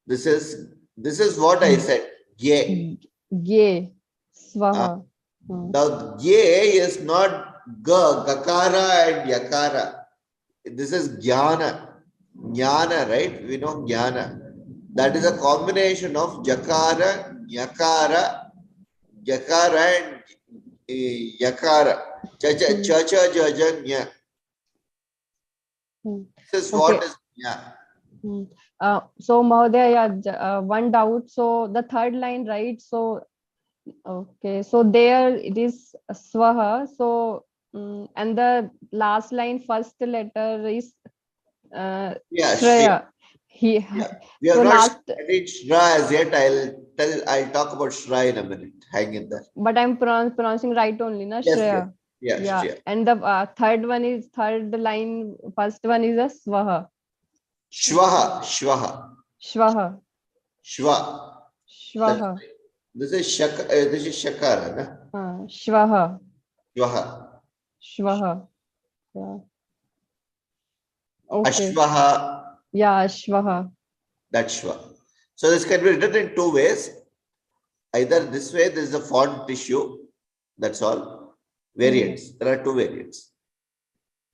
This is what I said. Ye. Ye. Swaha. Now, ye is not ga, gakara and yakara. This is jnana. Jnana, right? We know jnana. That is a combination of jakara, yakara, and yakara. Chacha, chacha, jaja, nya. This is what is nya. So, Mahodaya, yeah, one doubt. So, the third line, right? So, okay. So, there it is Swaha. So, and the last line, first letter is Yeah, Shreya. We have So not studied Shra as yet. I'll talk about Shra in a minute. Hang in there. But I'm pronouncing right only, na? Yes, Shreya. yes. Yeah, Yeah. And the third line, first one is a Swaha. Shvaha. Shvaha. Shva. Shvaha. This is Shakara, na? Shvaha. Shvaha. Shvaha. Yeah. Okay. Ashvaha. Yeah, Ashvaha. That's Shva. So this can be written in two ways. Either this way, there is a font issue. That's all. Variants. There are two variants.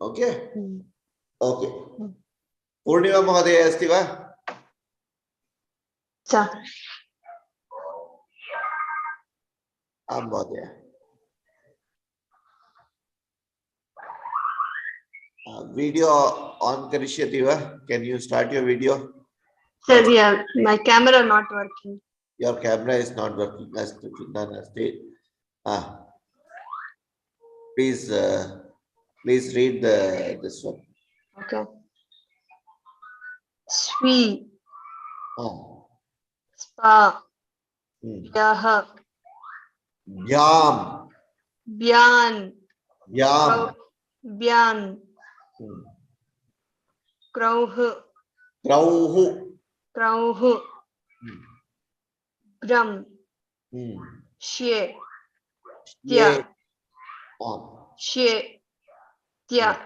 Okay. Okay. Purnima Mahadaya asti va? Sir. Mahadaya. Video on karishyati va? Can you start your video? Sir, yeah, my camera not working. Your camera is not working. Please read this one. Okay. Swi. Spa. Yaha. Yam. Byan. Yam. Byan. Krauh. Krauhu. Krauh. Gram. She. Tya. She. Tya.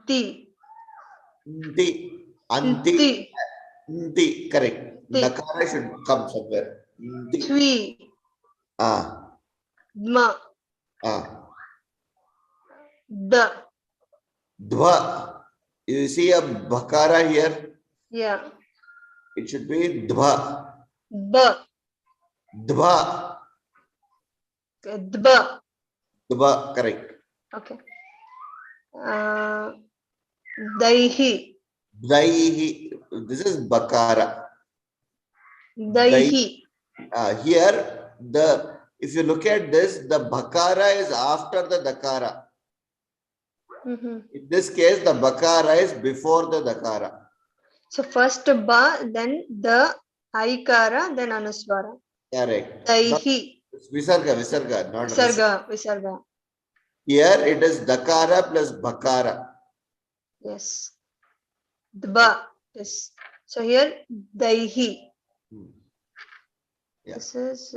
Ti. Anti. Anti. Correct. Nakara should come somewhere. Twi. Dma. Da. Dva. You see a bhakara here? Yeah. It should be dva. Ba. Dva. Dba. Dva. Correct. Okay. Daihi. Daihi. This is bakara. Daihi. Here, if you look at this, the bakara is after the dakara. In this case, the bakara is before the dakara. So first ba, then the aikara, then anuswara. Correct. Daihi. Visarga, not Visarga. Here it is dakara plus bakara. Yes. Dba. Yes. So here daihi. This is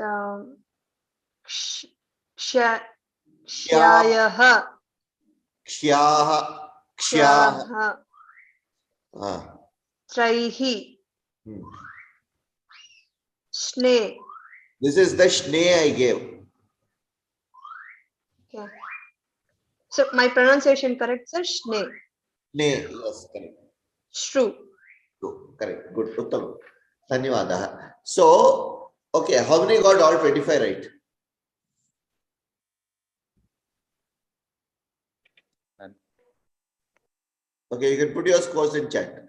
kshayaha. Kshaha. Traihi. Shne. This is the shne I gave. Okay. So my pronunciation correct, sir? Shne. Shne, yes, correct. Shru. Correct. Good. Uttam. Dhanyawadaha. So, okay, how many got all 25 right? Okay, you can put your scores in chat.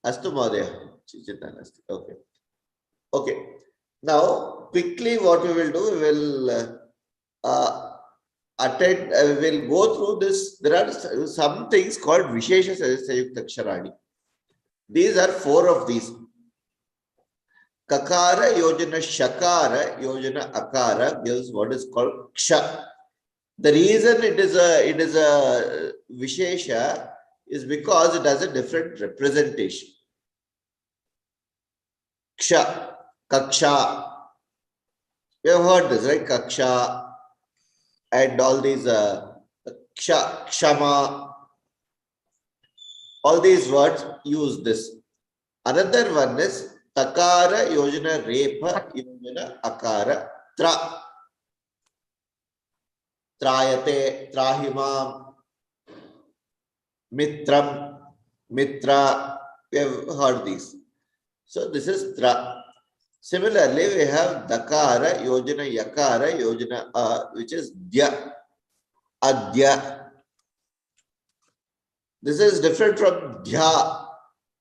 Astu Mahodaya. Okay. Okay. Now, quickly what we will do, we will attend, we will go through this. There are some things called Vishesha Sayukta Aksharani. These are 4 of these. Kakara, Yojana, Shakara, Yojana, Akara gives what is called Ksha. The reason it is a Vishesha is because it has a different representation. Ksha, Kaksha. You have heard this, right? Kaksha and all these Ksha, Kshama. All these words use this. Another one is Takara, Yojana, Repa, Yojana, Akara, Tra. Trayate, Trahimam, Mitram, Mitra. We have heard these. So this is Tra. Similarly, we have Dakara, Yojana, Yakara, Yojana, which is Dya, Adya. This is different from Dhya,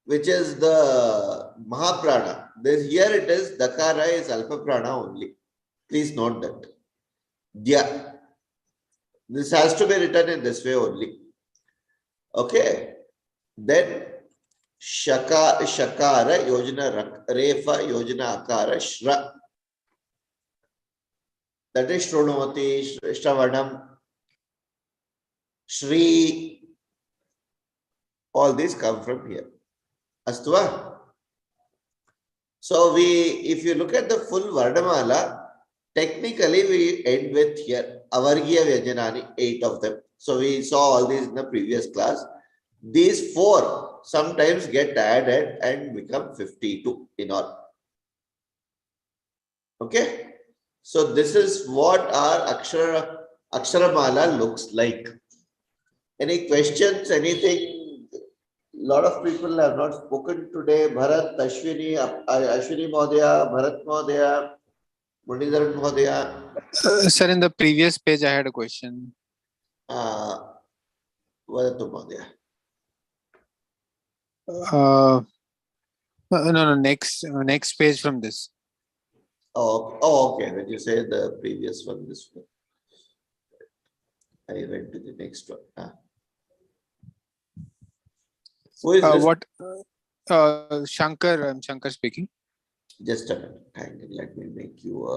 which is the Mahaprana. Here it is, Dakara is Alpa Prana only. Please note that. Dhya. This has to be written in this way only. Okay. Then Shakara, Yojana, Refa, Yojana, Akara, Shra. That is Shrunavati, Shravanam, Shri. All these come from here. Astva. So if you look at the full Vardhamala, technically we end with here. Avargiya Vyajanani, 8 of them. So we saw all these in the previous class. These 4 sometimes get added and become 52 in all. Okay. So this is what our Aksharamala looks like. Any questions, anything? A lot of people have not spoken today. Bharat, Ashwini Mahodaya, Bharat Mahodaya, Munidharan Mahodaya. Sir, in the previous page, I had a question. Vadatu Mahodaya. No, next page from this. Oh, okay. When you say the previous one, this one, I went to the next one. Who is this? What? Shankar. I'm Shankar speaking. Just a minute. Let me make you.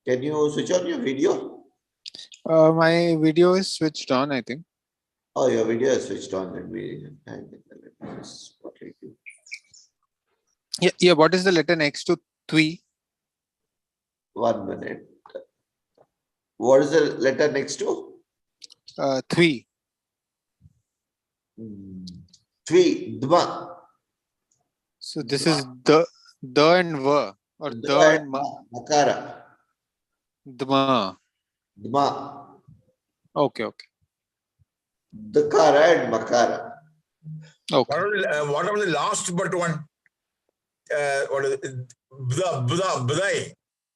Can you switch on your video? My video is switched on, I think. Oh, your video is switched on. Let me just spotlight you. Yeah. What is the letter next to Twi? 1 minute. What is the letter next to? Twi. Twi, Dma. So this is the and va, or the and ma. Makara. Dma. Dma. Okay. Dakara and Makara. Okay. What are the last but one? What is it? Budai.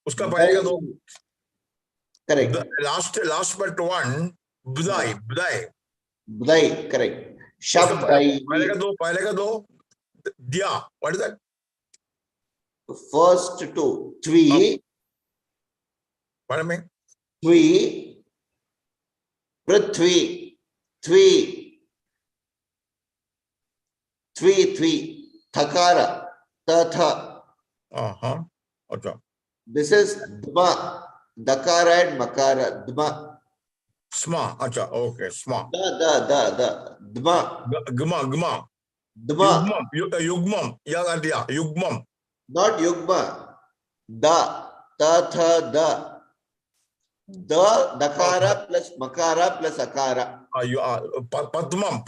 Uska pahega do. Correct. Last but one. Budai. Budai, correct. Shabdai. Pahlega do. Dya. What is that? First 2. Twi. Pardon me? Twi. Prithvi. Twi. Thakara. Tatha. Okay. This is Dma. Dakara and Makara. Dma. Sma. Okay. Sma. Da. Dma. Gma. Dma. Yugmam. Yugmam. Not Yugma. Da. Tatha. Da. Da, Dakara plus Makara plus Akara. Padmam.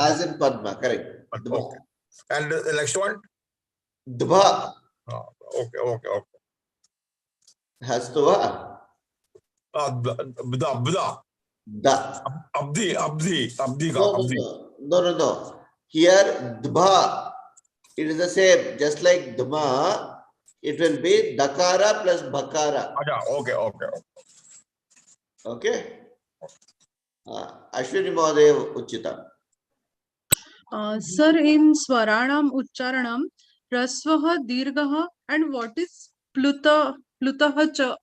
As in Padma, correct. Okay. And the next one? Dbha. Okay. Hastuva. Bda. Da. Abdi. No. Here, Dbha. It is the same. Just like Dma, it will be Dakara plus Bakara. Okay, okay. Okay. Ashwini Mahoday Uchita. Sir, in Swaranam Ucharanam, Rasvaha, Dirgaha, and what is Plutaha cha?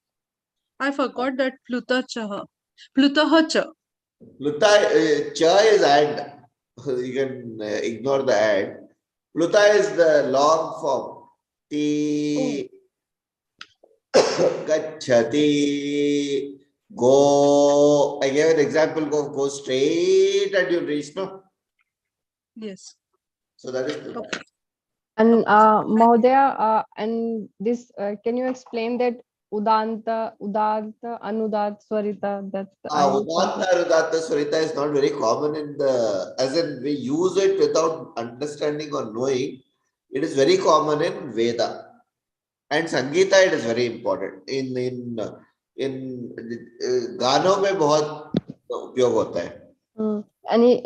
I forgot that Plutaha cha. Pluta, cha is add. You can ignore the add. Pluta is the long form. Ti gachati. Go. I gave an example. Go straight and you'll reach. No. Yes. So that is Pluta. Okay. And Mahodaya, and this, can you explain that Udanta, Anudat, Swarita? That Udanta, Anudatta, Swarita is not very common in the, as in we use it without understanding or knowing. It is very common in Veda. And Sangeeta, it is very important. In गानों में बहुत उपयोग होता है. Any,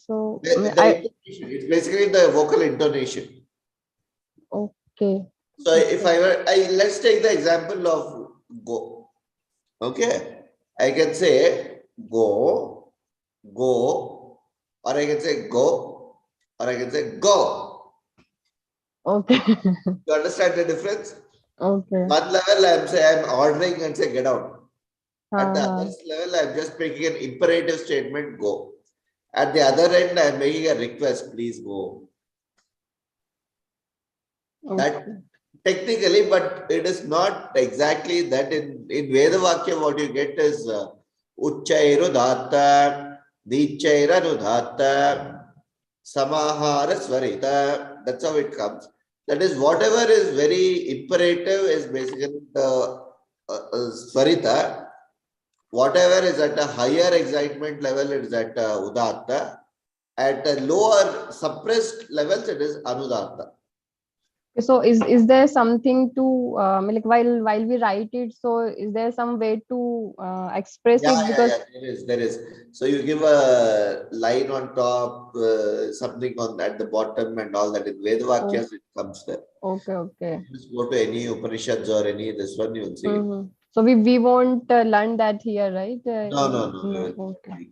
so It's basically the vocal intonation. Okay. So if let's take the example of go. Okay, I can say go, or I can say go, or I can say go. Okay. You understand the difference? Okay. One level I'm ordering and say get out. At the other level, I'm just making an imperative statement, go. At the other end, I'm making a request, please go. That technically, but it is not exactly that. In Vedavakya, what you get is Uchchairu Dhatta, Dichchaira Dhatta, Samahara Swarita. That's how it comes. That is, whatever is very imperative is basically the Swarita. Whatever is at a higher excitement level, it is at Udatta. At a lower suppressed levels, it is Anudatta. So is there something to like while we write it? So is there some way to express it? Because there is. So you give a line on top, something on at the bottom, and all that. In Vedavakyas, it comes there. Okay. Just go to any Upanishads or any this one, you will see. So we won't learn that here, right? No. Okay.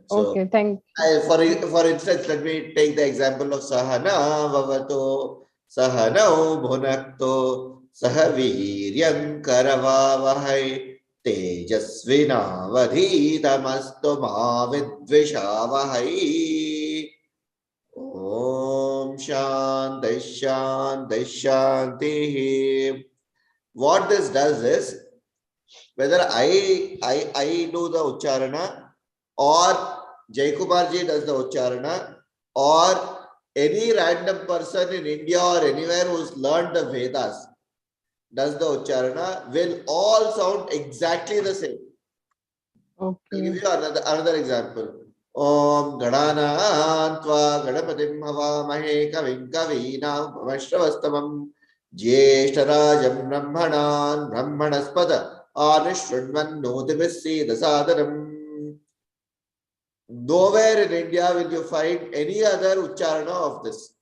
So, Okay. Thank. For instance, let me take the example of Sahana Vavato. Sahanau bhunakto sahaviryam karavavahai tejasvinavadhitamastu ma vidvishavahai. Om Shanti Shanti Shanti. What this does is, whether I do the Ucharana or Jaykumarji does the Ucharana or any random person in India or anywhere who's learned the Vedas does the Ucharana will all sound exactly the same. Okay. I'll give you another example. Om Gananantva Ganapatim Havamahe Kavim Kavinam Pavashravastamam Jyeshtarajam Brahmanan Brahmanaspada Anushranvan Nodivasi Dasadaram. Nowhere in India will you find any other Ucharana of this.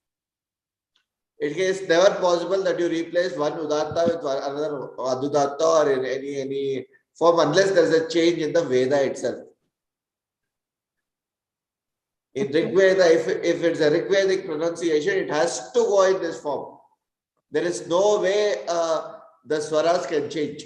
It is never possible that you replace one Udatta with another Adudatta or in any form unless there is a change in the Veda itself. In Rig Veda, if it's a Rigvedic pronunciation, it has to go in this form. There is no way the swaras can change.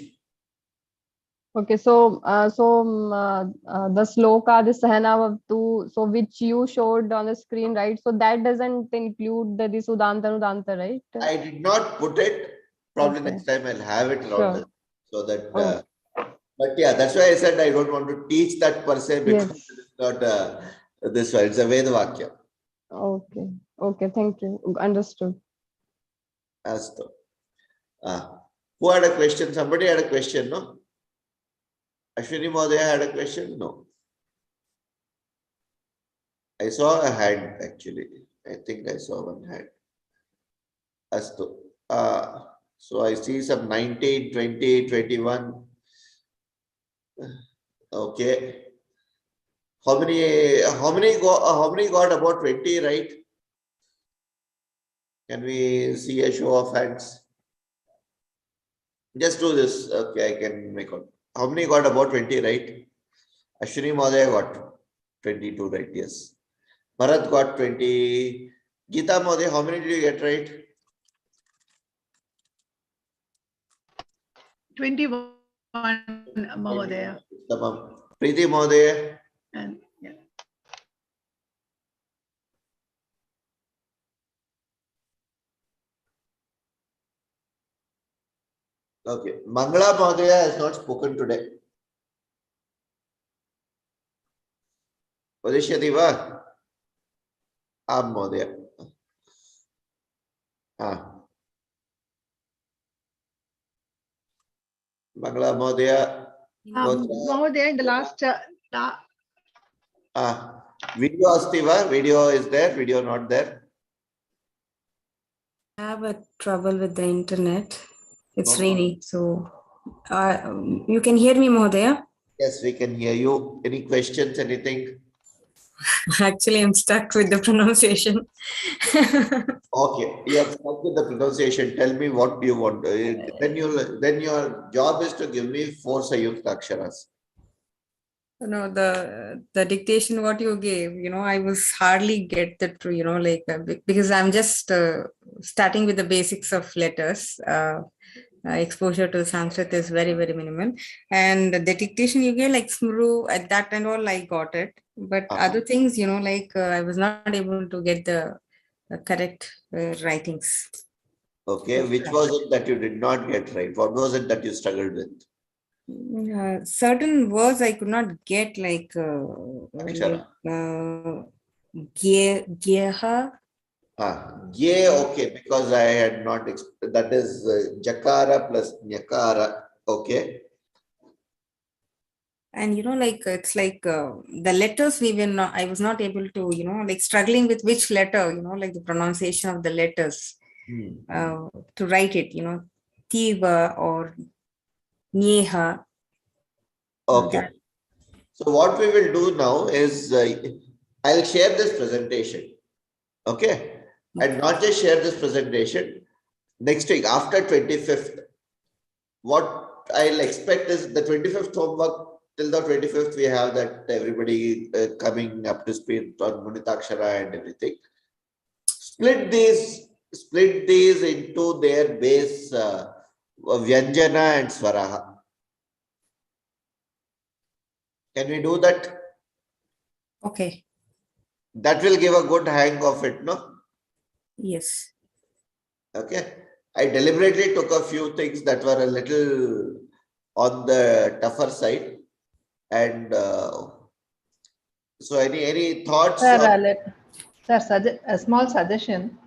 Okay, so the sloka, the Sahanavavtu, so which you showed on the screen, right? So that doesn't include this Udanta, right? I did not put it. Probably next time I'll have it around so that. But yeah, that's why I said I don't want to teach that per se because it is not this one. It's a Vedavakya. Okay, thank you. Understood. Asto. Who had a question? Somebody had a question, no? Ashwini Mahodaya had a question? No. I saw a hand actually. I think I saw one hand. Asto. So I see some 19, 20, 21. Okay. How many got about 20, right? Can we see a show of hands? Just do this. Okay, I can make out. How many got about 20, right? Ashwini Mahodaya got 22, right? Yes. Bharat got 20. Geeta Mahodaya, how many did you get right? 21, Mahodaya. Tamam. Preeti Mahodaya. And yeah. Okay. Mangala Mahodaya has not spoken today. Vadishyati va? Am Mahodaya. Mangala Mahodaya. Mahodaya, in the last Video asti va? Video is there, video not there. I have a trouble with the internet. It's No. rainy, so you can hear me, Mahodaya? Yes, we can hear you. Any questions, anything? Actually, I'm stuck with the pronunciation. Okay, you are stuck with the pronunciation. Tell me what do you want. Then your job is to give me 4 Sayukta Aksharas. No, the dictation what you gave, I was hardly get that, because I'm just starting with the basics of letters. Exposure to Sanskrit is very, very minimal. And the dictation you gave, like Smru, at that and all, I got it. But other things, I was not able to get the correct writings. Okay, which was it that you did not get right? What was it that you struggled with? Certain words I could not get, like Geha. Yeah, okay, because I had not, that is Jakara plus Nyakara, okay. And it's like the letters I was not able to, like struggling with which letter, like the pronunciation of the letters to write it, Tiva or Nyeha. Okay. So what we will do now is I'll share this presentation. Okay. And not just share this presentation. Next week, after 25th, what I'll expect is the 25th homework. Till the 25th, we have that everybody coming up to speed on Munitakshara and everything. Split these into their base Vyanjana and Swaraha. Can we do that? Okay. That will give a good hang of it, no? Yes. Okay. I deliberately took a few things that were a little on the tougher side. And so any thoughts? Sir, sir, a small suggestion.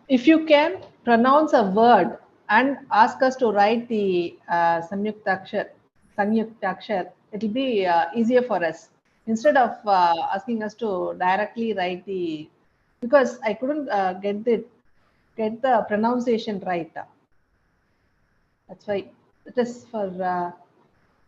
If you can pronounce a word and ask us to write the Samyuktakshar, it will be easier for us. Instead of asking us to directly write because I couldn't get the pronunciation right. That's why it is for.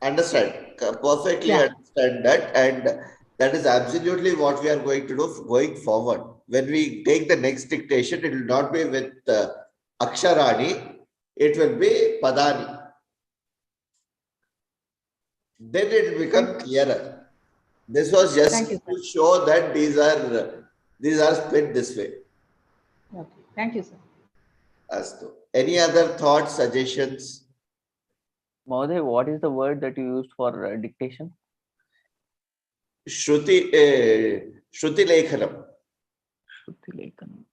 Understand, perfectly understand that, and that is absolutely what we are going to do going forward. When we take the next dictation, it will not be with Aksharani, it will be Padani. Then it will become clearer. This was just to show that these are split this way. Okay, thank you, sir. Astu. Any other thoughts, suggestions? Mahodaya, what is the word that you used for dictation? Shruti Lekhanam. Shruti Lekhanam.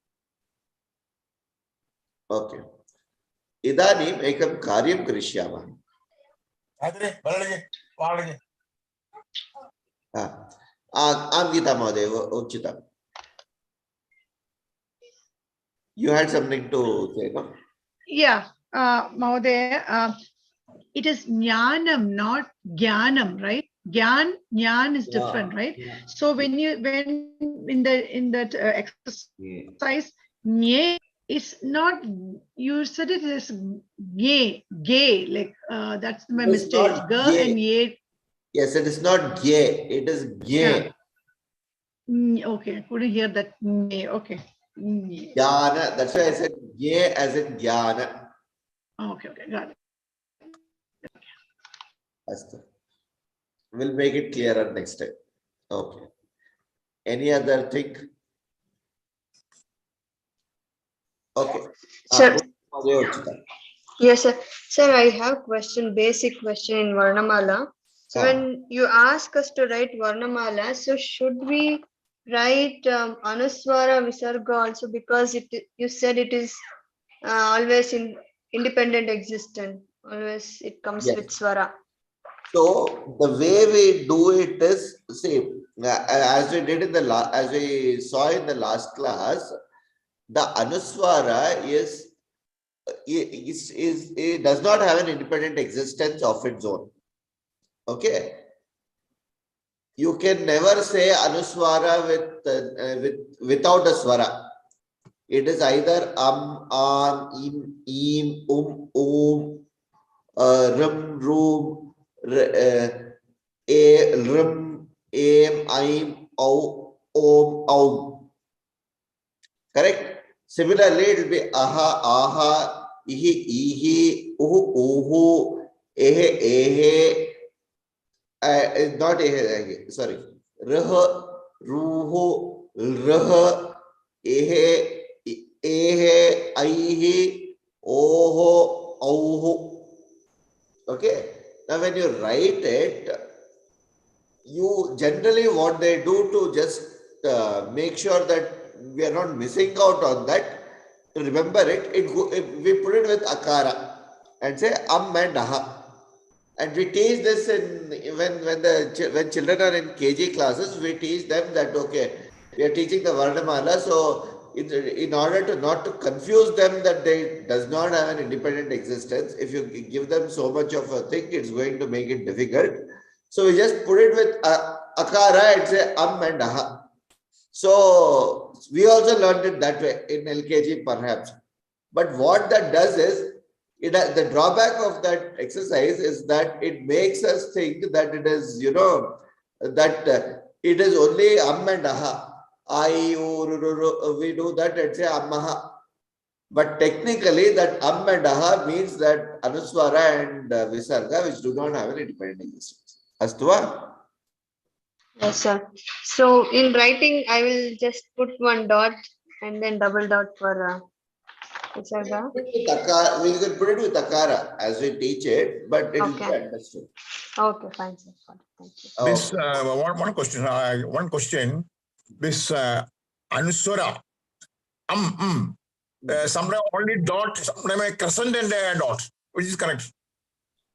Okay. Idanim ekam karyam karishyamah. Gita Mahodaya, Uchita. You had something to say, no? Yeah, Mahodaya, it is Jnanam, not Jnanam, right? Jnan is different, right? So when in that exercise, Nye is not, you said it is gay, like that's my mistake. G and ye. Yes, it is not gay, it is gay. Okay, I couldn't hear that. Okay. Jnana. That's why I said ye as in jnana. Okay, got it. We'll make it clearer next time. Okay. Any other thing? Okay. Sir. Yes, sir. Sir, I have question, basic question in Varnamala. So when you ask us to write Varnamala, so should we write Anuswara Visarga also, because you said it is always in independent existent, always it comes with Swara. So the way we do it is, see, as we did in the as we saw in the last class, the Anuswara it does not have an independent existence of its own. Okay. You can never say Anuswara without a Swara. It is either an, im, rum, room, rum, aim, aim, om. Correct? Similarly, it will be aha, aha, ihi, uhu, ehe, not ehe, sorry. Rah, ruhu, rah, ehe, aihi, oho, auhu. Okay. Now, when you write it, you generally what they do to just make sure that we are not missing out on that, to remember it, we put it with akara and say and aha. And we teach this when children are in KG classes, we teach them that okay, we are teaching the Varnamala, so in order to not to confuse them that they does not have an independent existence, if you give them so much of a thing, it's going to make it difficult. So we just put it with akara and say and aha. So we also learned it that way in LKG perhaps. But what that does is, the drawback of that exercise is that it makes us think that it is, that it is only and aha. We do that and say aha. But technically that and aha means that Anuswara and Visarga, which do not have an independent existence. Astuva? Yes, sir. So in writing, I will just put one dot and then double dot for Visarga. We can put it with akara as we teach it, but it will be understood. Okay, fine, sir. Thank you. This one question. This Anuswara, sometimes only dot, sometimes a crescent and a dot, which is correct.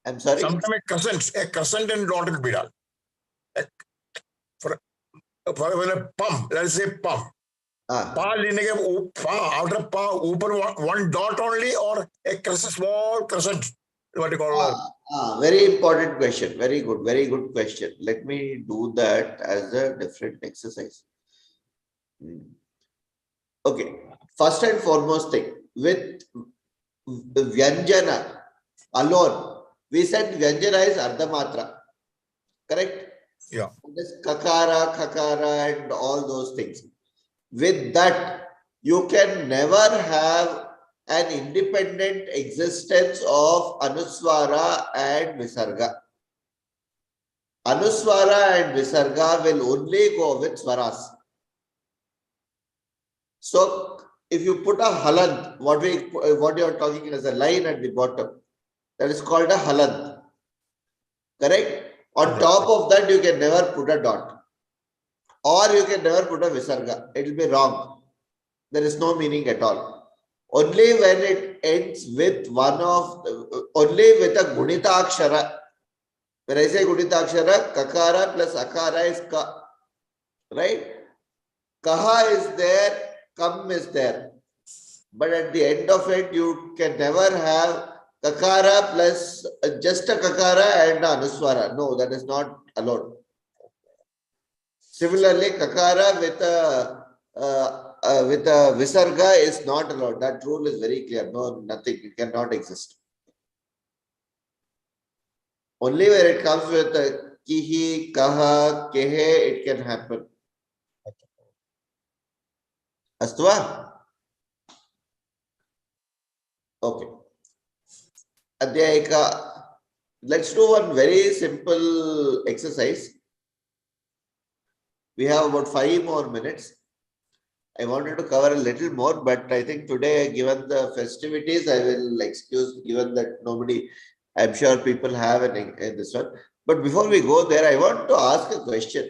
I'm sorry. Sometimes a crescent and dot will be done. For when a pump, let's say pump. After pa, open one dot only, or a crescent, small crescent. What you call? Very important question. Very good question. Let me do that as a different exercise. Okay. First and foremost thing, with Vyanjana alone, we said Vyanjana is Ardhamatra. Correct? Yeah. This kakara, khakara, and all those things. With that, you can never have an independent existence of Anuswara and Visarga. Anuswara and Visarga will only go with Swaras. So, if you put a halant, what you are talking as a line at the bottom, that is called a halant. Correct? On top of that, you can never put a dot. Or you can never put a Visarga. It will be wrong. There is no meaning at all. Only when it ends with only with a Gunita Akshara. When I say Gunita Akshara, Kakara plus Akara is Ka. Right? Kaha is there, Kam is there. But at the end of it, you can never have Kakara plus just a Kakara and Anuswara. No, that is not allowed. Similarly, Kakara with a Visarga is not allowed. That rule is very clear. No, nothing. It cannot exist. Only where it comes with a Kihi, Kaha, Kehe, it can happen. Astu va? Okay. Adhyayika, let's do one very simple exercise. We have about 5 more minutes. I wanted to cover a little more, but I think today, given the festivities, I will excuse, given that nobody, I'm sure people have in this one. But before we go there, I want to ask a question.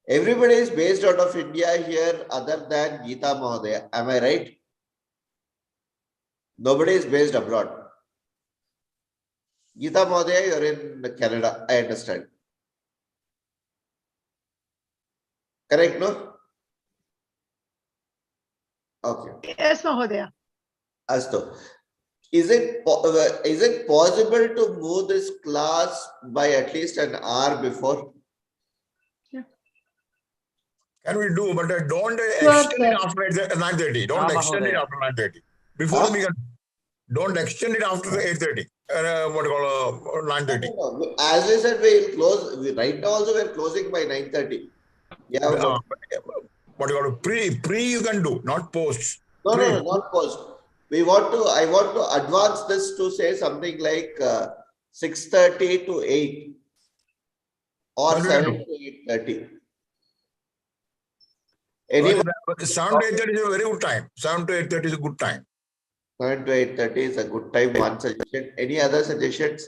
Everybody is based out of India here other than Geeta Mahodaya. Am I right? Nobody is based abroad. Geeta Mahodaya, you're in Canada, I understand. Correct, no? Okay. Yes, Mahodaya. Astu. Is it possible to move this class by at least an hour before? Can we do, but don't Sure, extend it sir. after 9:30. Don't extend it Mahodaya. after 9:30. Before we can, don't extend it after 8:30. What do you call 9:30. No. As I said, we will close. Right now also we are closing by 9:30. Yeah. What do you call pre you can do, not post. No, not post. I want to advance this to say something like 6:30 to 8 or 7 to 8:30. 7 to 8:30 is a very good time. 7 to 8:30 is a good time. 7 to 8:30 is a good time. One suggestion. Any other suggestions?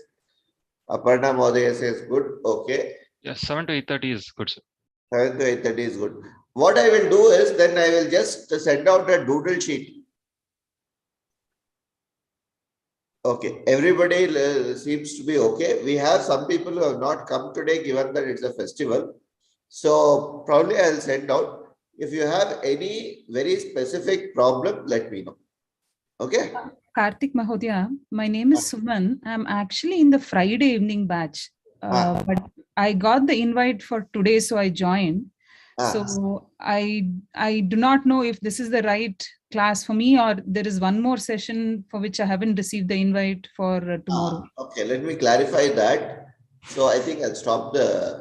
Aparna Mahodaya says good. Okay. Yes, 7 to 8:30 is good, sir. 7 to 8:30 is good. What I will do is then I will just send out a doodle sheet. Okay, everybody seems to be okay. We have some people who have not come today given that it's a festival. So probably I'll send out. If you have any very specific problem, let me know. Okay. Karthik Mahodaya, my name is Suman. I'm actually in the Friday evening batch, but I got the invite for today, so I joined. So I do not know if this is the right class for me, or there is one more session for which I haven't received the invite for tomorrow. Okay, let me clarify that. So I think I'll stop the